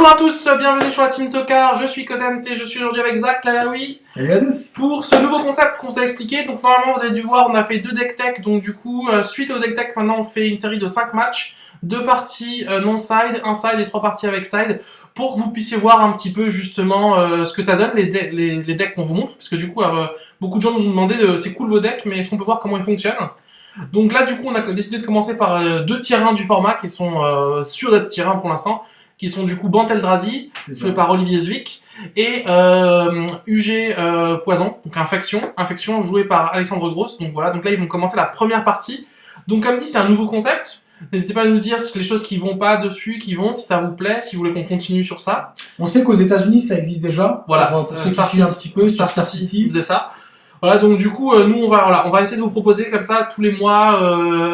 Bonjour à tous, bienvenue sur la Team Tokar, je suis Kozent et je suis aujourd'hui avec Zach Lalaoui. Salut à tous. Pour ce nouveau concept qu'on vous a expliqué, donc normalement vous avez dû voir, on a fait 2 deck tech, donc du coup, suite au deck tech, maintenant on fait une série de 5 matchs, 2 parties non-side, 1 side et 3 parties avec side, pour que vous puissiez voir un petit peu justement ce que ça donne, les decks qu'on vous montre, parce que du coup, beaucoup de gens nous ont demandé, c'est cool vos decks, mais est-ce qu'on peut voir comment ils fonctionnent? Donc là, du coup, on a décidé de commencer par 2 tier 1 du format, qui sont sûrs d'être tier 1 pour l'instant, qui sont du coup Bant Eldrazi, joué par Olivier Zwick, et UG Poison, donc Infection joué par Alexandre Gross. Donc voilà, donc là ils vont commencer la première partie. Donc comme dit, c'est un nouveau concept. N'hésitez pas à nous dire les choses qui vont pas dessus, qui vont, si ça vous plaît, si vous voulez qu'on continue sur ça. On sait qu'aux États-Unis ça existe déjà. Voilà, pour ceux qui suivent un petit peu sur Star City. Vous faisait ça. Voilà, donc du coup, nous on va essayer de vous proposer comme ça tous les mois.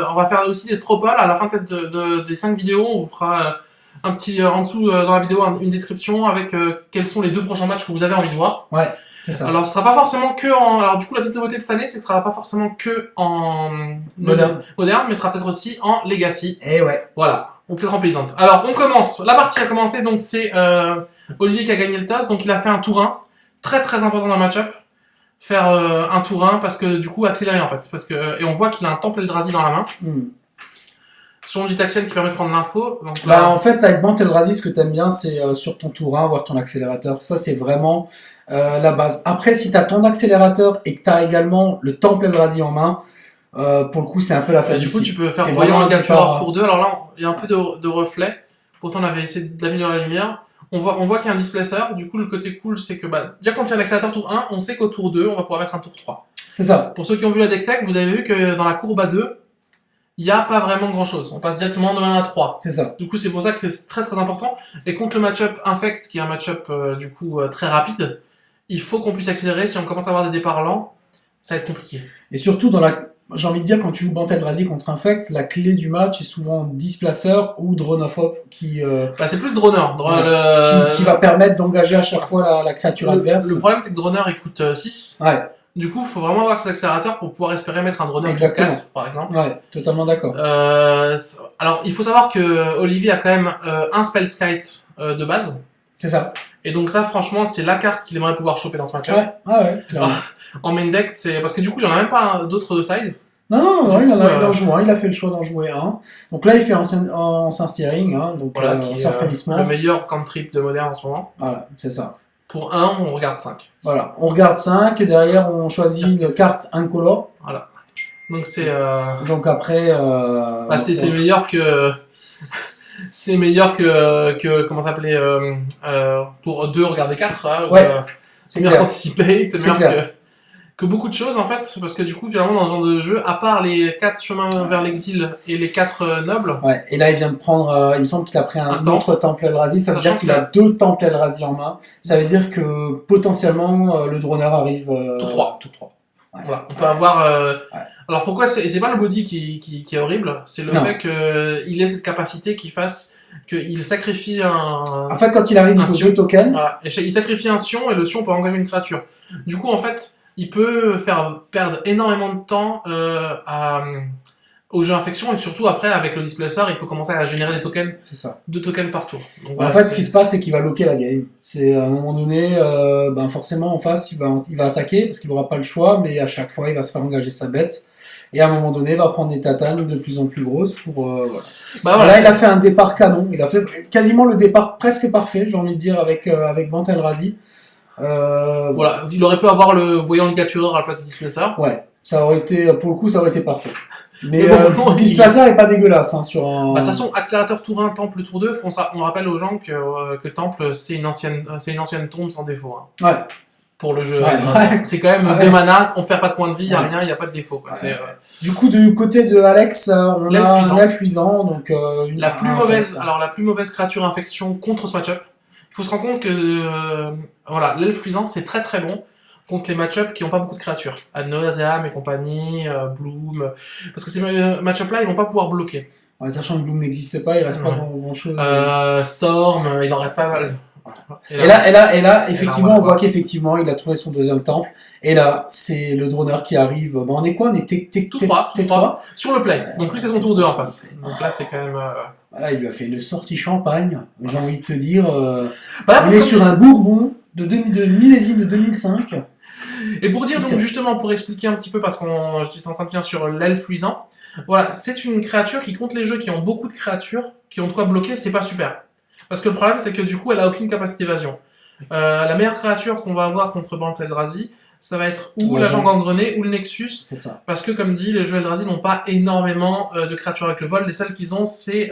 On va faire aussi des stropoles à la fin de des 5 vidéos. On vous fera un petit en dessous dans la vidéo une description avec quels sont les 2 prochains matchs que vous avez envie de voir. Ouais, c'est ça. Alors ce sera pas forcément que en... Alors du coup la petite nouveauté de cette année c'est que ce sera pas forcément que en moderne, mais ce sera peut-être aussi en Legacy. Et ouais. Voilà, ou peut-être en paysante. Alors on commence, la partie a commencé, donc c'est Olivier qui a gagné le toss, donc il a fait un tour 1, très très important dans le match-up. Faire un tour 1 parce que du coup accélérer en fait, parce que et on voit qu'il a un Temple Eldrazi dans la main. Son Gitaxian qui permet de prendre l'info. Bah en fait avec Bant Eldrazi ce que t'aimes bien c'est sur ton tour 1 voir ton accélérateur, ça c'est vraiment la base. Après si t'as ton accélérateur et que t'as également le Temple Eldrazi en main, pour le coup c'est un peu la fête. Du coup tu peux faire voyant indicateur tour 2, alors là il y a un peu de reflet, pourtant on avait essayé d'améliorer la lumière. On voit qu'il y a un displacer, du coup le côté cool c'est que déjà quand il y a un accélérateur tour 1, on sait qu'au tour 2 on va pouvoir mettre un tour 3. C'est ça. Pour ceux qui ont vu la deck tech, vous avez vu que dans la courbe à 2, il n'y a pas vraiment grand chose, on passe directement de 1 à 3. C'est ça. Du coup c'est pour ça que c'est très très important, et contre le match-up Infect, qui est un match-up du coup très rapide, il faut qu'on puisse accélérer. Si on commence à avoir des départs lents, ça va être compliqué. Et surtout j'ai envie de dire, quand tu joues Bant Eldrazi contre Infect, la clé du match est souvent Displacer ou Drone of Hope qui... c'est plus Droner. Qui va permettre d'engager à chaque fois la créature adverse. Le problème c'est que Droner il coûte 6. Ouais. Du coup, il faut vraiment avoir cet accélérateur pour pouvoir espérer mettre un Droner 4, par exemple. Ouais, totalement d'accord. Alors, il faut savoir que Olivier a quand même un Spellskite de base. C'est ça. Et donc ça, franchement, c'est la carte qu'il aimerait pouvoir choper dans ce match-up. Ouais, ouais, clairement. En main deck, c'est... Parce que du coup, il en a même pas d'autres de side. Non, il en joue un, il a fait le choix d'en jouer un. Donc là, il fait en Steering, hein, donc voilà, sans frémissement. Le meilleur cantrip de moderne en ce moment. Voilà, c'est ça. Pour 1, on regarde 5. Voilà, on regarde 5, et derrière, on choisit une carte incolore. Voilà. Donc c'est... Donc après... c'est meilleur que... C'est meilleur que comment ça s'appelait pour 2 regarder 4 là, ouais, c'est meilleur qu'Anticipate, c'est meilleur que beaucoup de choses en fait, parce que du coup finalement dans ce genre de jeu, à part les 4 chemins vers l'exil et les 4 nobles. Ouais, et là il vient de prendre, il me semble qu'il a pris un autre Temple Eldrazi, ça veut dire qu'il a 2 Temple Eldrazi en main, ça veut dire que potentiellement le Droner arrive... Tour 3. Ouais. Voilà, on peut avoir... Alors pourquoi c'est pas le body qui est horrible, c'est le fait qu'il ait cette capacité qui fasse qu'il sacrifie un... En fait, quand il arrive, il pose 2 tokens. Voilà, et il sacrifie un sion et le sion peut engager une créature. Du coup, en fait, il peut faire perdre énormément de temps au jeu Infection, et surtout après, avec le Displacer, il peut commencer à générer des tokens. C'est ça. 2 tokens par tour. Donc, en fait, ce qui se passe, c'est qu'il va loquer la game. C'est à un moment donné, forcément en face, il va attaquer parce qu'il n'aura pas le choix, mais à chaque fois, il va se faire engager sa bête. Et à un moment donné, il va prendre des tatanes de plus en plus grosses pour... Là, il a fait un départ canon. Il a fait quasiment le départ presque parfait, j'ai envie de dire, avec Bant Eldrazi. Voilà, il aurait pu avoir le voyant ligatureur à la place du Displacer. Ouais, ça aurait été, pour le coup, ça aurait été parfait. Mais Displacer est pas dégueulasse hein, sur un... De toute façon, accélérateur tour 1, Temple tour 2, on rappelle aux gens que Temple, c'est une ancienne tombe sans défaut. Hein. Ouais. Pour le jeu. C'est quand même 2 manas, on perd pas de points de vie, y a rien, y a pas de défaut. Quoi. Du coup, du côté de Alex, on a un elfe luisant, donc la plus mauvaise créature infection contre ce match-up. Il faut se rendre compte que l'elfe luisant c'est très très bon contre les match-up qui n'ont pas beaucoup de créatures. Adnoaseam et compagnie, Bloom, parce que ces match-up là ils vont pas pouvoir bloquer. Ouais, sachant que Bloom n'existe pas, il reste pas grand chose. Storm, il en reste pas mal. Et Et là, effectivement, on voit qu'effectivement, il a trouvé son deuxième temple. Et là, c'est le droneur qui arrive. Bon, on est quoi? On est tout trois sur le play. Donc lui, c'est son tour 2 en face. Donc là, c'est quand même... Voilà, il lui a fait une sortie champagne. J'ai envie de te dire, Bah, on est sur un Bourbon de millésime de 2005. Et pour dire, donc justement, pour expliquer un petit peu, parce qu'on j'étais en train de finir sur l'elfe luisant, voilà, c'est une créature qui, contre les jeux qui ont beaucoup de créatures, qui ont de quoi bloquer, c'est pas super. Parce que le problème, c'est que du coup, elle a aucune capacité d'évasion. La meilleure créature qu'on va avoir contre Bant Eldrazi, ça va être ou l'agent gangrené ou le Nexus. C'est ça. Parce que, comme dit, les jeux Eldrazi n'ont pas énormément de créatures avec le vol. Les seules qu'ils ont, c'est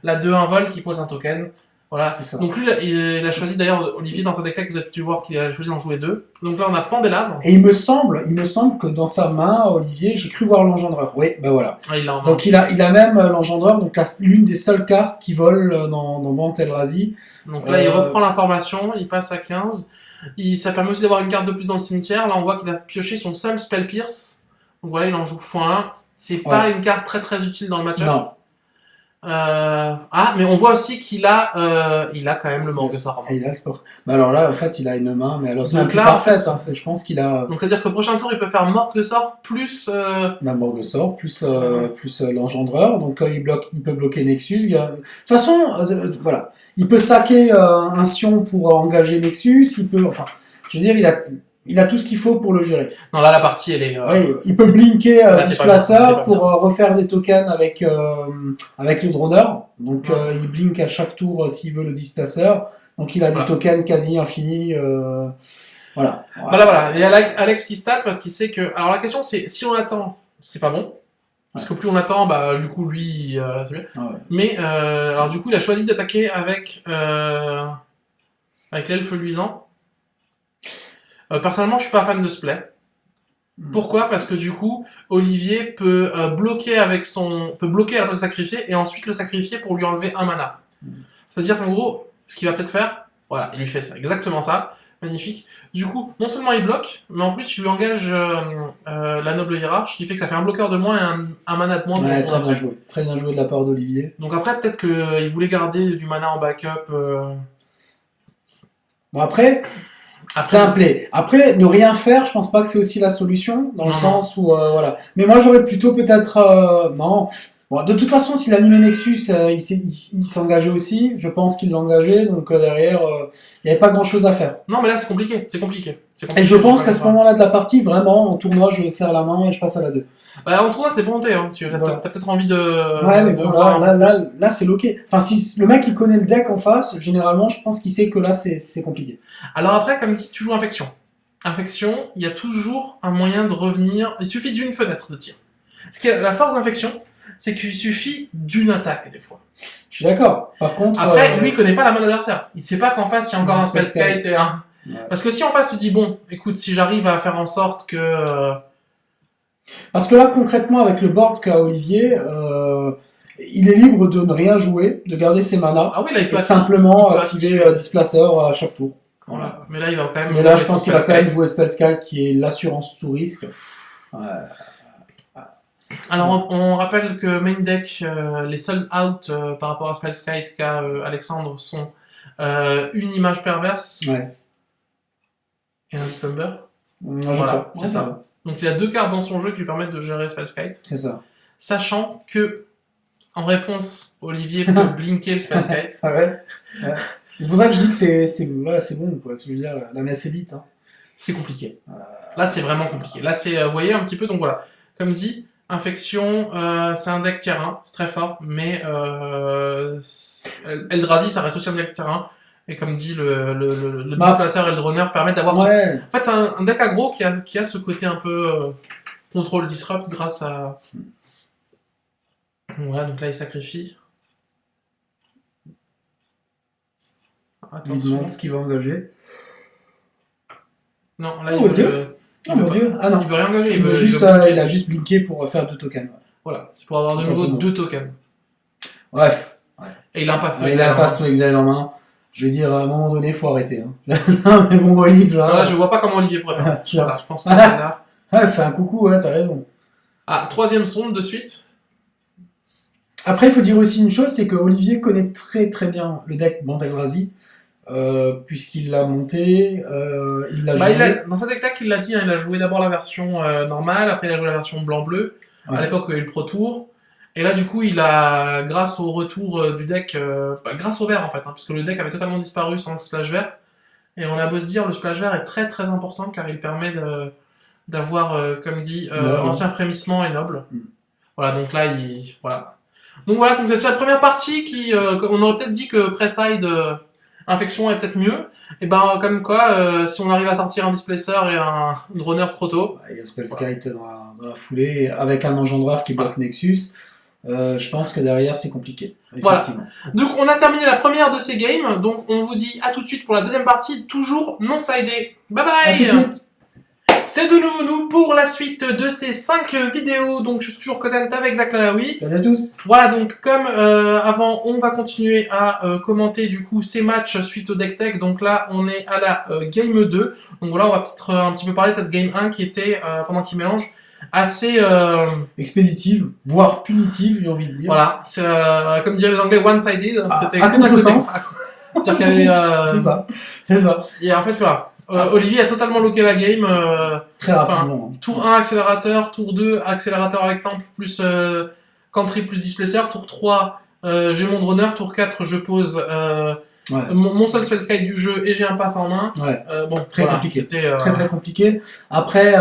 la 2-1 vol qui pose un token. Voilà, c'est ça. Donc lui, il a choisi d'ailleurs, Olivier, dans sa deck tech, vous avez pu voir qu'il a choisi d'en jouer 2. Donc là, on a Pandélave. Et il me semble que dans sa main, Olivier, j'ai cru voir l'engendreur. Oui, ben voilà. Ah, il a donc il a même l'engendreur, donc l'une des seules cartes qui volent dans Bant Eldrazi. Donc là, il reprend l'information, il passe à 15. Ça permet aussi d'avoir une carte de plus dans le cimetière. Là, on voit qu'il a pioché son seul Spell Pierce. Donc voilà, il en joue x1. C'est pas une carte très très utile dans le match-up. Non. Mais on voit aussi qu'il a quand même le Morguesaur. Il a le sport. Bah alors là, en fait, il a une main, mais alors c'est un peu parfait. Je pense qu'il a. Donc c'est à dire que prochain tour, il peut faire Morguesaur plus. Morguesaur plus l'engendreur. Donc il peut bloquer Nexus. De toute façon, voilà, il peut saquer un Sion pour engager Nexus. Il peut, enfin, je veux dire, il a tout ce qu'il faut pour le gérer. Non, là, la partie, elle est... il peut blinker Displacer pour refaire des tokens avec le droneur. Donc, il blink à chaque tour s'il veut le Displacer. Donc, il a des tokens quasi infinis. Voilà. Et Alex qui stat parce qu'il sait que... Alors, la question, c'est, si on attend, c'est pas bon. Parce que plus on attend, bah, du coup, lui... c'est bien. Mais, alors, du coup, il a choisi d'attaquer avec l'elfe luisant. Personnellement, je suis pas fan de ce play. Pourquoi? Parce que du coup, Olivier peut bloquer à la place de sacrifier et ensuite le sacrifier pour lui enlever un mana. C'est-à-dire qu'en gros, ce qu'il va peut-être faire, voilà, il lui fait ça, exactement ça, magnifique. Du coup, non seulement il bloque, mais en plus il lui engage la noble hiérarche, qui fait que ça fait un bloqueur de moins et un mana de moins. Très bien joué de la part d'Olivier. Donc après, peut-être qu'il voulait garder du mana en backup. Bon après. C'est un play. Après, ne rien faire, je pense pas que c'est aussi la solution, dans le sens où, voilà. Mais moi, j'aurais plutôt peut-être, non. Bon, de toute façon, s'il animait Nexus, il s'engageait aussi. Je pense qu'il l'engageait, donc derrière, il n'y avait pas grand-chose à faire. Non, mais là, c'est compliqué. Et je pense qu'à ce moment-là de la partie, vraiment, en tournoi, je serre la main et je passe à la 2. Bah, en tournoi, c'est volonté, hein. T'as peut-être envie de... Ouais, mais bon, là, c'est loqué. Enfin, si le mec, il connaît le deck en face, généralement, je pense qu'il sait que là, c'est compliqué. Alors après, comme dit, tu joues Infection. Infection, il y a toujours un moyen de revenir. Il suffit d'une fenêtre de tir. La force d'Infection, c'est qu'il suffit d'une attaque, des fois. Je suis d'accord. Par contre... Après, lui, il connaît pas la main adversaire. Il sait pas qu'en face, il y a encore un Spellskite et un... Ouais. Parce que si en face, tu dis, bon, écoute, si j'arrive à faire en sorte que... Parce que là, concrètement, avec le board qu'a Olivier, il est libre de ne rien jouer, de garder ses manas, là, il peut simplement activer Displacer à chaque tour. Voilà. Mais là, il va quand même... Mais là, je pense qu'il va quand même jouer Spellskite, qui est l'assurance tout risque. Alors, on rappelle que main deck, les sold out par rapport à Spellskite qu'a Alexandre sont une image perverse et un Dismember. Voilà, c'est ça. Donc il a 2 cartes dans son jeu qui lui permettent de gérer Spellskite. C'est ça. Sachant que, en réponse, Olivier peut blinker Spellskite. Ouais. C'est pour ça que je dis que c'est bon, quoi. Je veux dire, la messe élite. Hein. C'est compliqué. Là, c'est vraiment compliqué. Là, c'est, vous voyez, un petit peu, donc voilà. Comme dit, Infection, c'est un deck terrain, c'est très fort, mais Eldrazi, ça reste aussi un deck terrain. Et comme dit, le Displacer et le Droner permettent d'avoir... En fait, c'est un deck aggro qui a ce côté un peu contrôle disrupt grâce à... Voilà, donc là, il sacrifie. Attention. Il demande ce qu'il va engager. Non, là, il veut... Ah non. Il veut rien engager. Il a juste blinké pour faire 2 tokens. Voilà, c'est pour avoir de nouveau 2 tokens. Bref. Et il a un passe il a un passe tout exil en main. Je veux dire, à un moment donné, il faut arrêter. Hein. Non, mais bon, Olivier, là... je vois pas comment Olivier pourrait faire. Voilà, je pense que c'est là. Fais un coucou, t'as raison. 3ème sonde de suite. Après, il faut dire aussi une chose, c'est que Olivier connaît très très bien le deck Bant Eldrazi. puisqu'il l'a monté, il l'a Bah, joué. dans sa deck tech, il l'a dit, hein, il a joué d'abord la version normale, après il a joué la version blanc-bleu, à Ouais. l'époque où il y a eu le Pro Tour. Et là, du coup, il a, grâce au retour du deck, grâce au vert en fait, hein, puisque le deck avait totalement disparu sans le splash vert. Et on a beau se dire, le splash vert est très très important car il permet d'avoir, comme dit, Noble. ancien frémissement et noble. Mm. Voilà, donc là, voilà. Donc voilà, donc c'est la première partie qui, on aurait peut-être dit que Preside infection est peut-être mieux. Et ben comme quoi, si on arrive à sortir un Displacer et un Droner trop tôt, Il y a Spellskite dans la foulée, avec un engendreur qui bloque Nexus. Je pense que derrière, c'est compliqué. Voilà. Effectivement. Donc on a terminé la première de ces games, donc on vous dit à tout de suite pour la deuxième partie, toujours non sidé. Bye bye. À tout de suite. C'est de nouveau nous pour la suite de ces 5 vidéos, donc je suis toujours Kozent avec Zach Lalaoui. Salut à tous. Voilà, donc comme avant, on va continuer à commenter du coup ces matchs suite au deck tech. Donc là, on est à la game 2. Donc voilà, on va peut-être un petit peu parler de cette game 1 qui était, pendant qu'il mélange, assez... Expéditive, voire punitive, j'ai envie de dire. voilà, c'est, comme diraient les Anglais, one-sided. C'était à contresens. C'est-à-dire qu'il y avait... C'est ça. C'est ça. Et en fait, voilà. Olivier a totalement locké la game. Très rapidement. Tour 1 accélérateur, tour 2 accélérateur avec temple plus country plus displacer, tour 3 j'ai mon droner, tour 4 je pose mon seul spellskite du jeu et j'ai un path en main. Ouais. Bon, Très voilà, compliqué. c'était, Très très compliqué. Après,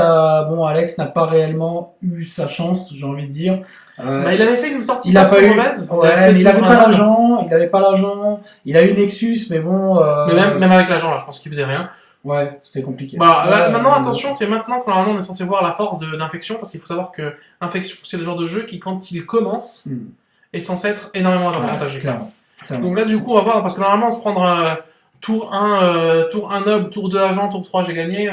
bon, Alex n'a pas réellement eu sa chance, j'ai envie de dire. bah, il avait fait une sortie il a pas pas trop eu. mauvaise. Ouais, mais il avait pas l'argent. Il avait pas l'argent. Il a eu Nexus, mais bon. Mais même avec l'argent là, je pense qu'il faisait rien. Ouais, c'était compliqué. Bah, là, Ouais, maintenant, attention, c'est maintenant que normalement on est censé voir la force d'infection, parce qu'il faut savoir que Infection, c'est le genre de jeu qui, quand il commence, est censé être énormément avantagé. Clairement. Donc là, du coup, on va voir, parce que normalement, on se prendre tour 1 noble, tour 2 agent, tour 3 j'ai gagné.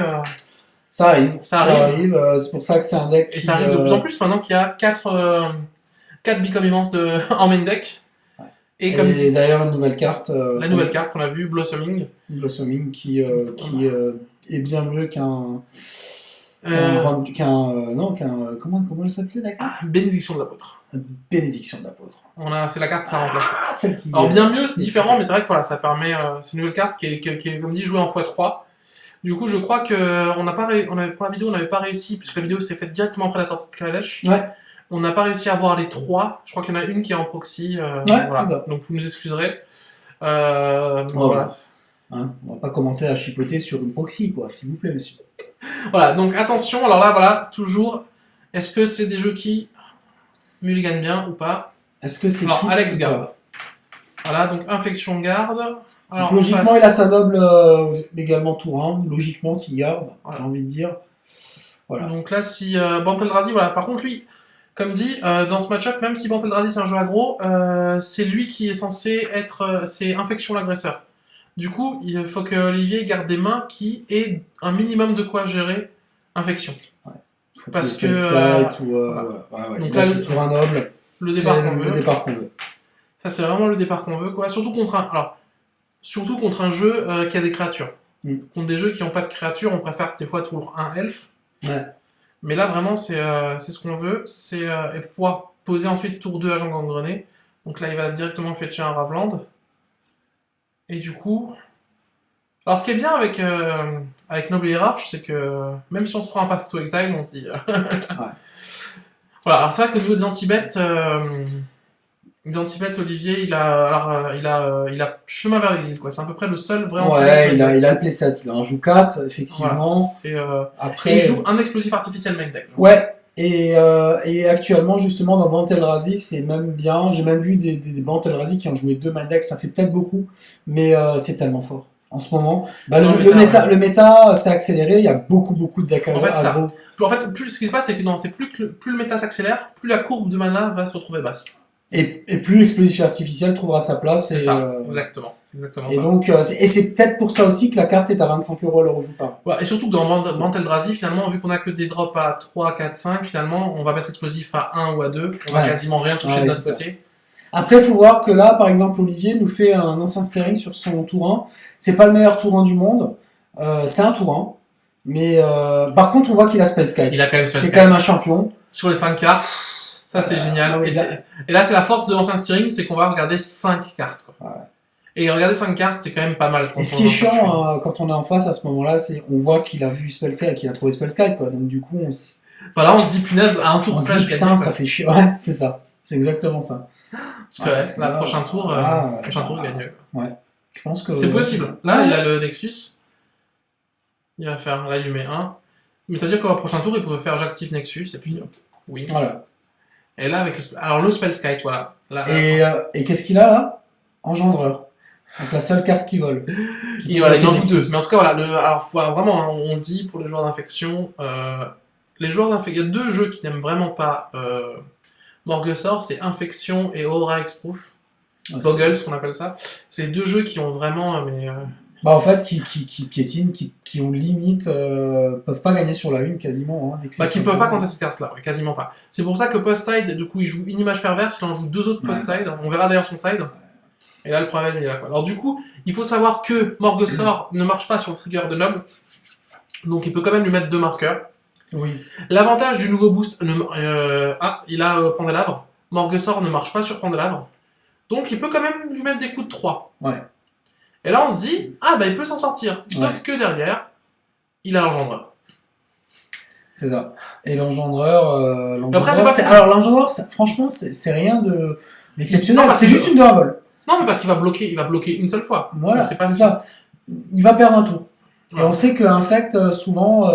Ça arrive. Ça arrive. C'est pour ça que c'est un deck. Et ça arrive de plus en plus maintenant qu'il y a 4 Become Immense en main deck. Et comme dit, d'ailleurs, une nouvelle carte. la nouvelle carte qu'on a vue, Blossoming. Blossoming qui est bien mieux qu'un. Comment elle s'appelait la carte Bénédiction de l'apôtre. Bénédiction de l'apôtre. C'est la carte qui a remplacé. Celle qui. Alors bien mieux, c'est différent, mais c'est vrai que voilà, ça permet. C'est une nouvelle carte qui est comme dit jouée en x3. Du coup, je crois que pour la vidéo, on n'avait pas réussi, puisque la vidéo s'est faite directement après la sortie de Kaladesh. Ouais. On n'a pas réussi à voir les 3. Je crois qu'il y en a une qui est en proxy. Voilà. C'est ça. Donc vous nous excuserez. Voilà. Hein, on va pas commencer à chipoter sur une proxy, quoi, s'il vous plaît, monsieur. Voilà, donc attention, alors là, voilà, toujours, est-ce que c'est des jeux qui mulliganent bien ou pas? Est-ce que c'est alors, Alex garde. Voilà, donc infection garde. Alors, donc, logiquement, il a sa noble également tour 1. Logiquement, s'il garde, voilà. J'ai envie de dire. Voilà. Donc là, si Banteldrazi, voilà, par contre, lui, comme dit, dans ce match-up, même si Banteldrazi c'est un jeu aggro, c'est lui qui est censé être. C'est infection l'agresseur. Du coup, il faut que Olivier garde des mains qui aient un minimum de quoi gérer infection. Ouais. Parce que. Ouais. Donc là, le tour 1 noble, le départ qu'on veut. Ça, c'est vraiment le départ qu'on veut, quoi. Surtout contre un jeu qui a des créatures. Contre des jeux qui n'ont pas de créatures, on préfère des fois tour 1 elfe. Ouais. Mais là, vraiment, c'est ce qu'on veut. C'est pouvoir poser ensuite tour 2 agent gangrené. Donc là, il va directement fetcher un Ravland. Et du coup... Alors, ce qui est bien avec Noble Hierarch, c'est que même si on se prend un Path to Exile, on se dit... ouais. Voilà, alors c'est vrai qu'au niveau des anti-bêtes, Olivier, il a chemin vers l'exil, quoi. C'est à peu près le seul vrai anti-bête. Ouais, il a le playset, il a un joue 4, effectivement. Voilà, après... Et il joue un explosif artificiel main deck. Ouais, et actuellement, justement, dans Banteldrazi, c'est même bien. J'ai même vu des Banteldrazi qui ont joué 2 main decks, ça fait peut-être beaucoup, mais c'est tellement fort. En ce moment, le méta s'est accéléré, il y a beaucoup de decks aggro. En fait, ce qui se passe, c'est que plus le méta s'accélère, plus la courbe de mana va se retrouver basse. Et plus l'explosif artificiel trouvera sa place. C'est ça, exactement. C'est exactement et ça. Donc, c'est peut-être pour ça aussi que la carte est à 25€ à l'heure où je vous parle. Ouais, et surtout que dans Banteldrazi, finalement, vu qu'on a que des drops à 3, 4, 5, finalement, on va mettre explosif à 1 ou à 2, on va quasiment rien toucher de notre côté. Après, il faut voir que là, par exemple, Olivier nous fait un ancien steering sur son tour 1. C'est pas le meilleur tour 1 du monde, c'est un tour 1. Mais par contre, on voit qu'il a Spellskite. Il a quand même Spellskite. C'est quand même un champion. Sur les 5 cartes, ça c'est génial. Et là, c'est la force de l'ancien steering, c'est qu'on va regarder 5 cartes. Quoi. Ouais. Et regarder 5 cartes, c'est quand même pas mal. Et ce qui est chiant quand on est en face à ce moment-là, c'est on voit qu'il a vu Spellskite, qu'il a trouvé Spellskite, quoi. Donc du coup, Bah là, on se dit, punaise, à un tour on se près, dit je putain, gagne, ça quoi. fait chier. Ouais, c'est ça. C'est exactement ça. Parce que est-ce que là, prochain tour, il gagne. Ouais. Je pense que. C'est possible. Là, Ouais. il a le Nexus. Il va faire. Là, il lui met 1. Mais ça veut dire qu'au prochain tour, il peut faire j'active Nexus et puis. Oui. Voilà. Et là, avec alors le Spellskite, voilà. Là, Et qu'est-ce qu'il a là? Engendreur. Donc la seule carte qui vole. il en joue 2. Mais en tout cas, voilà. Alors, vraiment, hein, on dit pour les joueurs d'infection. Les joueurs d'infection. Il y a 2 jeux qui n'aiment vraiment pas Morgusaur, c'est Infection et Aura X-Proof. Boggle, ce qu'on appelle ça. C'est les 2 jeux qui ont vraiment. Bah en fait, qui piétinent, qui ont limite, peuvent pas gagner sur la une quasiment. Hein, qui peuvent pas compter cette carte-là, ouais, quasiment pas. C'est pour ça que post-side, du coup, il joue une image perverse, il en joue 2 autres post-side. On verra d'ailleurs son side. Et là, le problème, il est là, quoi. Alors, du coup, il faut savoir que Morgusaur ne marche pas sur le trigger de Nob. Donc, il peut quand même lui mettre 2 marqueurs. Oui. L'avantage du nouveau boost. Il a Pandélabre. Morgusaur ne marche pas sur Pandélabre. Donc, il peut quand même lui mettre des coups de 3. Ouais. Et là, on se dit, il peut s'en sortir. Sauf que derrière, il a l'engendreur. C'est ça. Et l'engendreur. Après, c'est pas... Alors, l'engendreur, franchement, c'est rien d'exceptionnel. C'est juste une Duravol. Non, mais parce qu'il va bloquer une seule fois. Voilà, c'est ça. Il va perdre un tour. Ouais. Et on sait que Infect, souvent,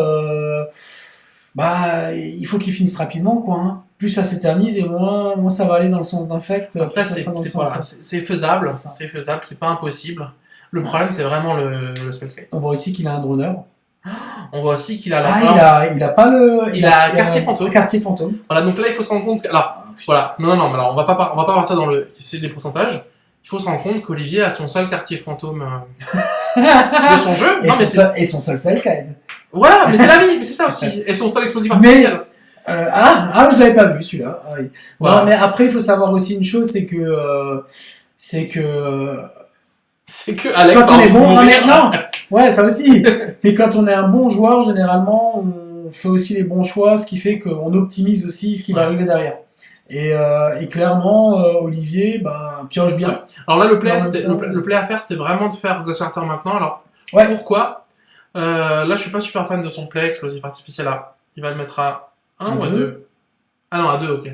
il faut qu'il finisse rapidement, quoi. Hein. Plus ça s'éternise et moins ça va aller dans le sens d'Infect. Après, c'est faisable. C'est faisable, c'est pas impossible. Le problème, c'est vraiment le Spellskite. On voit aussi qu'il a un droneur. On voit aussi qu'il a il a pas le. Il a quartier fantôme. Quartier fantôme. Voilà, donc là, il faut se rendre compte que. Alors, voilà. Non, alors, on va pas partir dans c'est des pourcentages. Il faut se rendre compte qu'Olivier a son seul quartier fantôme de son jeu. Et son seul Spellskite. Voilà, mais c'est la vie, mais c'est ça aussi. Et son seul explosif artificiel. Vous avez pas vu celui-là. Ah, oui. Voilà. Non, mais après, il faut savoir aussi une chose, c'est que Alex, quand on est bon, non, ouais, ça aussi. Mais quand on est un bon joueur, généralement, on fait aussi les bons choix, ce qui fait qu'on optimise aussi ce qui va arriver derrière. Et clairement, Olivier, pioche bien. Ouais. Alors là, le play à faire, c'était vraiment de faire Ghostwriter maintenant. Alors, pourquoi là, je suis pas super fan de son play explosif artificiel. Là, il va le mettre à 1 ou à 2 Ah non, à 2, ok.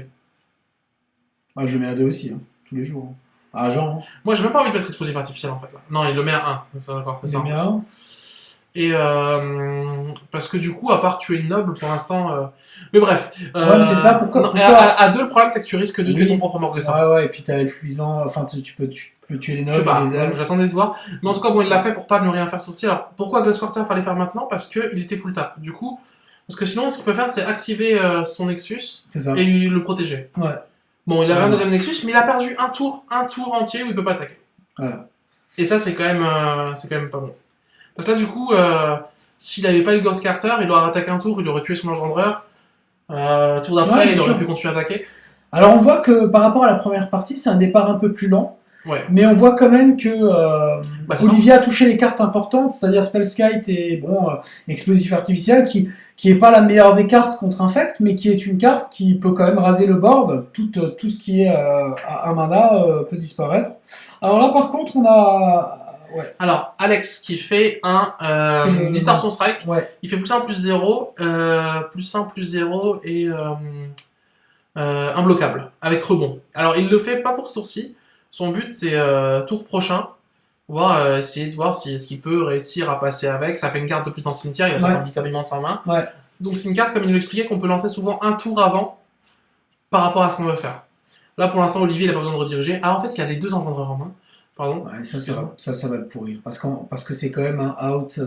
Je le mets à 2 aussi, hein, tous les jours. Ah, genre. Moi, j'ai même pas envie de mettre explosif artificiel en fait. Là. Non, il le met à 1. C'est d'accord, c'est ça. Il le met à 1. Et parce que du coup, à part tuer une noble pour l'instant. Mais bref. Mais c'est ça, pourquoi à 2, le problème c'est que tu risques de tuer ton propre Morgusaur. Ouais, et puis t'as le fluisant, enfin tu peux tuer les nobles et les elfes. J'attendais de voir. Mais en tout cas, bon, il l'a fait pour pas ne rien faire sortir. Alors pourquoi Ghostwriter fallait faire maintenant? Parce qu'il était full tap. Du coup, parce que sinon, ce qu'il peut faire, c'est activer son Nexus et lui le protéger. Ouais. Bon, il avait un deuxième Nexus, mais il a perdu un tour entier où il peut pas attaquer. Voilà. Et ça, c'est quand même pas bon. Parce que là, du coup, s'il avait pas eu le Ghost Carter, il aurait attaqué un tour, il aurait tué son engendreur. Tour d'après, il aurait pu continuer à attaquer. Alors, on voit que par rapport à la première partie, c'est un départ un peu plus lent. Ouais. Mais on voit quand même que Olivier a touché les cartes importantes, c'est-à-dire Spellskite et Explosif Artificiel, qui est pas la meilleure des cartes contre Infect, mais qui est une carte qui peut quand même raser le board. Tout ce qui est à 1 mana peut disparaître. Alors là, par contre, on a... Ouais. Alors, Alex qui fait un Distortion Strike, il fait +1, +0, +1, +0 et imbloquable, avec rebond. Alors, il le fait pas pour ce tour-ci. Son but, c'est tour prochain, essayer de voir si est-ce qu'il peut réussir à passer avec. Ça fait une carte de plus dans le cimetière, il a son handicap immense en main. Ouais. Donc c'est une carte, comme il l'expliquait, qu'on peut lancer souvent un tour avant par rapport à ce qu'on veut faire. Là, pour l'instant, Olivier, il n'a pas besoin de rediriger. Ah, en fait, il a les 2 engendreurs en main. Pardon. Ouais, ça va le pourrir. Parce que c'est quand même un out...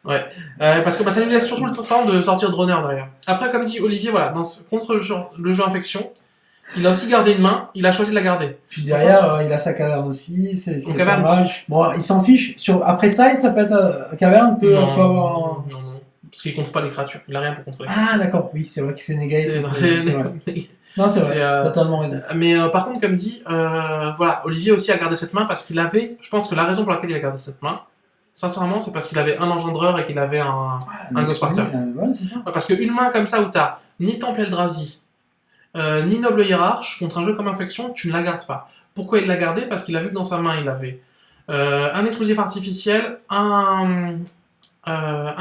Ouais, parce que ça lui laisse surtout le temps de sortir Droner derrière. Après, comme dit Olivier, voilà, contre le jeu Infection, il a aussi gardé une main, il a choisi de la garder. Puis derrière, il a sa caverne aussi, c'est caverne, pas mal. Bon, il s'en fiche. Après side, ça peut être caverne peut non, parce qu'il compte pas les créatures, il a rien pour contrôler. Ah d'accord, oui, c'est vrai que c'est négatif. C'est vrai. Non, c'est vrai, totalement raison. Mais par contre, comme dit, Olivier aussi a gardé cette main parce qu'il avait, je pense que la raison pour laquelle il a gardé cette main, sincèrement, c'est parce qu'il avait un engendreur et qu'il avait un Ghostwriter. Ouais, c'est ça. Parce qu'une main comme ça où t'as ni Temple Eldrazi, ni Noble Hiérarche, contre un jeu comme Infection, tu ne la gardes pas. Pourquoi il l'a gardé? Parce qu'il a vu que dans sa main, il avait un explosif artificiel, un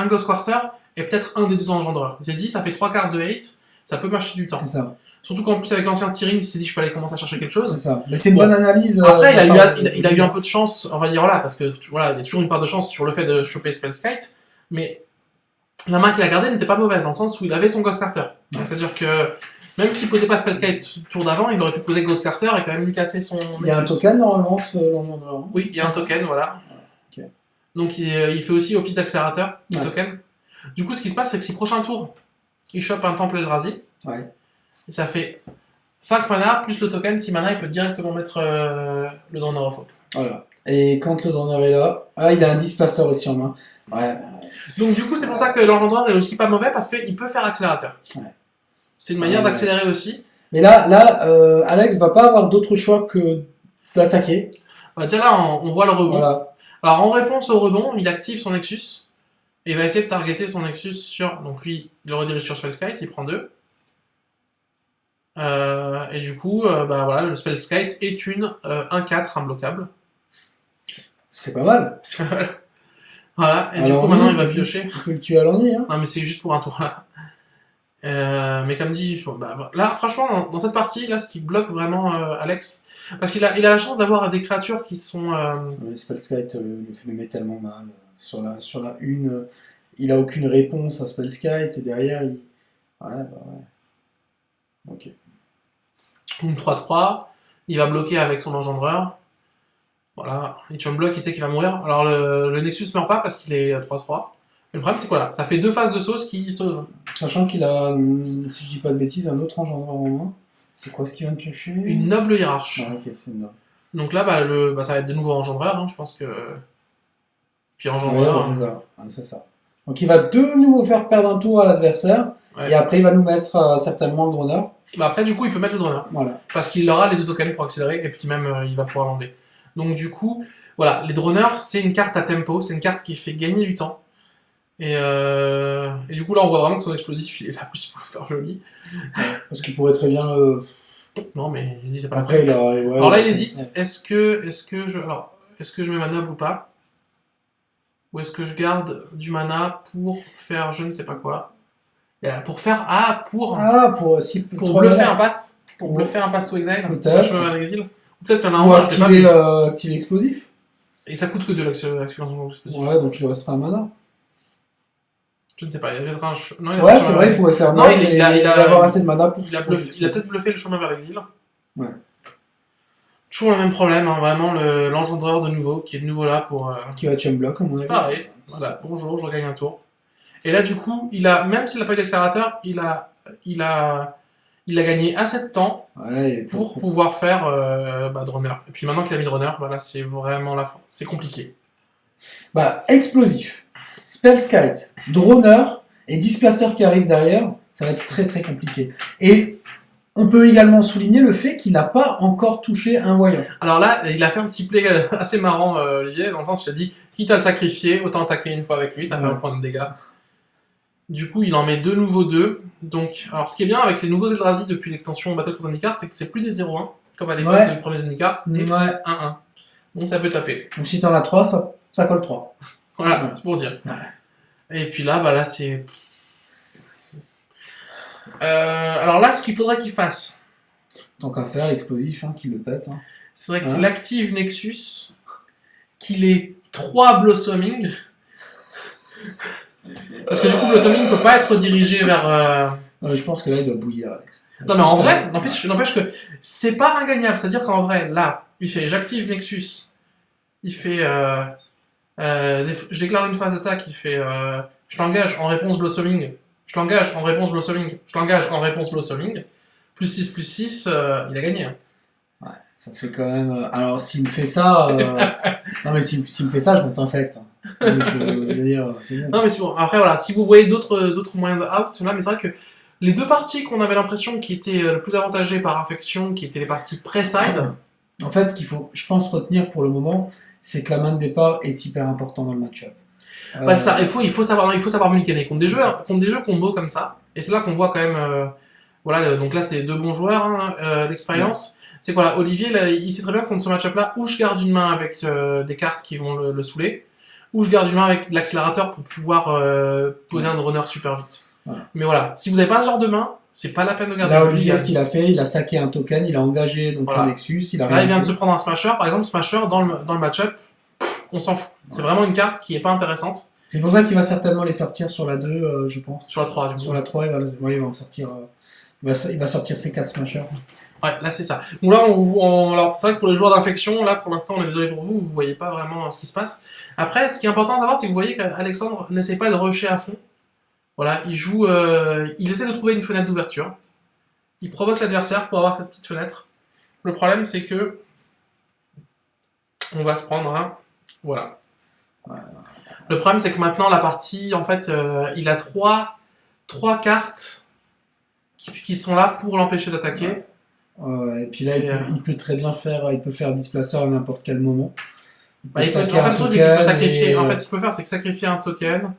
Ghost Quarter et peut-être un des deux engendreurs. Il s'est dit, ça fait 3 cartes de hate, ça peut marcher du temps. C'est ça. Surtout qu'en plus avec l'ancien steering, il s'est dit, je peux aller commencer à chercher quelque chose. C'est ça. Mais c'est une bonne analyse. Après, il a eu un peu de chance, on va dire, voilà, parce que voilà, il y a toujours une part de chance sur le fait de choper Spellskite, mais la main qu'il a gardée n'était pas mauvaise, dans le sens où il avait son Ghost Carter. Donc, c'est-à-dire que même s'il posait pas Spellskite tour d'avant, il aurait pu poser Ghost Carter et quand même lui casser son. Il y a un token normalement, l'engendreur. Oui, il y a un token, voilà. Ok. Donc il fait aussi office d'accélérateur, le Ouais. token. Du coup, ce qui se passe, c'est que si prochain tour, il chope un Temple Eldrazi, Ouais. et ça fait 5 mana, plus le token, 6 mana, il peut directement mettre le Donner of Hope. Voilà. Et quand le donneur est là, il a un displaceur aussi en main. Ouais. Donc du coup, c'est pour ça que l'engendreur est aussi pas mauvais, parce qu'il peut faire accélérateur. Ouais. C'est une manière Ouais. d'accélérer aussi. Mais là, Alex va pas avoir d'autre choix que d'attaquer. Bah, déjà là, on voit le rebond. Voilà. Alors en réponse au rebond, il active son Nexus, et il va essayer de targeter son Nexus sur... Donc lui, il le redirige sur Spellskite, il prend 2. Et du coup, bah voilà, le Spellskite est une 1-4 imbloquable. C'est pas mal. Voilà, et Alors, du coup oui, maintenant il va piocher. Tu peux le tuer à l'ennui. Hein. Non mais c'est juste pour un tour là. Mais comme dit, bah, là franchement dans cette partie, là ce qui bloque vraiment Alex, parce qu'il a la chance d'avoir des créatures qui sont... Le Spellskite le met tellement mal. Sur la 1, il a aucune réponse à Spellskite et derrière il... Ouais, bah ouais. Ok. Une 3-3, il va bloquer avec son engendreur. Voilà, il chum block, il sait qu'il va mourir. Alors le Nexus meurt pas parce qu'il est 3-3. Mais le problème c'est quoi là? Ça fait 2 phases de sauce qui sauvent. Sachant qu'il a, si je dis pas de bêtises, un autre engendreur en main. C'est quoi ce qu'il vient de piocher? Une noble hiérarche. Ah, ok, c'est une noble. Donc là, ça va être de nouveau engendreur, hein, je pense que... Puis Ouais, engendreur... c'est ça. Ouais, c'est ça. Donc il va de nouveau faire perdre un tour à l'adversaire. Ouais. Et après il va nous mettre certainement le Droner. Bah après, du coup, il peut mettre le Donner. Voilà. Parce qu'il aura les 2 tokens pour accélérer, et puis même, il va pouvoir lander. Donc du coup, voilà, les Droners, c'est une carte à tempo, c'est une carte qui fait gagner du temps. Et du coup, là, on voit vraiment que son explosif, il est là plus pour le faire joli. Parce qu'il pourrait très bien le... Non, mais il dit, c'est pas la Après peine. il a... Ouais, Alors là, il hésite. Est-ce que je mets ma noble ou pas? Ou est-ce que je garde du mana pour faire je ne sais pas quoi? Pour faire... pour bluffer un path. Pour bluffer un path to exile. Peut-être. Je me mets à l'exil. Ou peut-être qu'il y en a Ou un, je sais pas. activer l'explosif. Et ça coûte que 2 l'activation explosive. Ouais, donc il lui restera un mana. Je ne sais pas, il y avait un... Ouais, c'est vrai, il pourrait faire Non, mal, il mais a avoir assez de mana pour... Il a peut-être bluffé le chemin vers l'exil. Ouais. Toujours le même problème, hein, vraiment, l'engendreur de nouveau, qui est de nouveau là pour... Qui va chum block, à mon avis. Pareil, voilà, bonjour, je regagne un tour. Et là, du coup, même s'il n'a pas eu d'accélérateur, il a gagné assez de temps Ouais, pour pouvoir faire Droner. Et puis maintenant qu'il a mis Droner, voilà, c'est vraiment la fin. C'est compliqué. Bah, explosif, Spellskite, Droner et Displacer qui arrive derrière, ça va être très très compliqué. Et on peut également souligner le fait qu'il n'a pas encore touché un voyant. Alors là, il a fait un petit play assez marrant, Olivier, dans le sens où il a dit, quitte à le sacrifier, autant attaquer une fois avec lui, ça fait un point de dégâts. Du coup, il en met de nouveau 2. Donc, alors ce qui est bien avec les nouveaux Eldrazi depuis l'extension Battle for Zendikar, c'est que c'est plus des 0-1, comme à l'époque des premiers Zendikar, c'était 1-1. Donc ça peut taper. Donc si t'en as 3, ça colle 3. Voilà, c'est pour dire. Ouais. Et puis là, là c'est... alors là, ce qu'il faudrait qu'il fasse... Tant qu'à faire, l'explosif, qu'il le pète. C'est vrai qu'il active Nexus, qu'il ait 3 Blossoming... Parce que du coup, Blossoming ne peut pas être dirigé vers... Non, mais je pense que là, il doit bouillir, Alex. Non, mais en vrai, n'empêche que c'est pas ingagnable. C'est-à-dire qu'en vrai, là, il fait j'active Nexus, il fait... je déclare une phase d'attaque, il fait... je l'engage en réponse Blossoming, je l'engage en réponse Blossoming, je l'engage en réponse Blossoming, +6/+6, il a gagné. Hein. Ouais, ça fait quand même... Alors, s'il me fait ça... non, mais s'il me fait ça, je monte infect. Je veux dire, c'est bon. Non, mais c'est bon. Après, voilà, si vous voyez d'autres moyens de out, là, mais c'est vrai que les 2 parties qu'on avait l'impression qui étaient le plus avantagées par infection, qui étaient les parties pré-side... En fait, ce qu'il faut, je pense, retenir pour le moment, c'est que la main de départ est hyper importante dans le match-up. Ça, il faut savoir mulliganer contre des jeux combos comme ça. Et c'est là qu'on voit quand même... voilà, donc là, c'est 2 bons joueurs, l'expérience. c'est que voilà, Olivier, là, il sait très bien contre ce match-up-là, où je garde une main avec des cartes qui vont le saouler, ou je garde une main avec de l'accélérateur pour pouvoir poser un runner super vite. Voilà. Mais voilà, si vous n'avez pas ce genre de main, c'est pas la peine de garder. Là, Olivier, ce qu'il a fait, il a saqué un token, il a engagé donc Voilà. le Nexus, il a Là, il vient de fait. se prendre un Smasher. Par exemple, Smasher, dans le match-up, on s'en fout. C'est vraiment une carte qui est pas intéressante. C'est pour ça qu'il va certainement les sortir sur la 2, je pense. Sur la 3, du coup. Sur la 3, il va en sortir. Il va sortir ses 4 smashers. Ouais, là c'est ça. Donc là, alors c'est vrai que pour les joueurs d'infection, là pour l'instant, on est désolé pour vous, vous voyez pas vraiment ce qui se passe. Après, ce qui est important à savoir, c'est que vous voyez qu'Alexandre n'essaie pas de rusher à fond. Voilà, il joue, il essaie de trouver une fenêtre d'ouverture. Il provoque l'adversaire pour avoir cette petite fenêtre. Le problème, c'est que on va se prendre un, voilà. Le problème, c'est que maintenant la partie, en fait, il a trois cartes qui sont là pour l'empêcher d'attaquer. Et puis là, il peut très bien faire displacer à n'importe quel moment. En fait, le truc, c'est qu'il peut sacrifier. En fait, ce qu'il peut faire, c'est que sacrifier un token,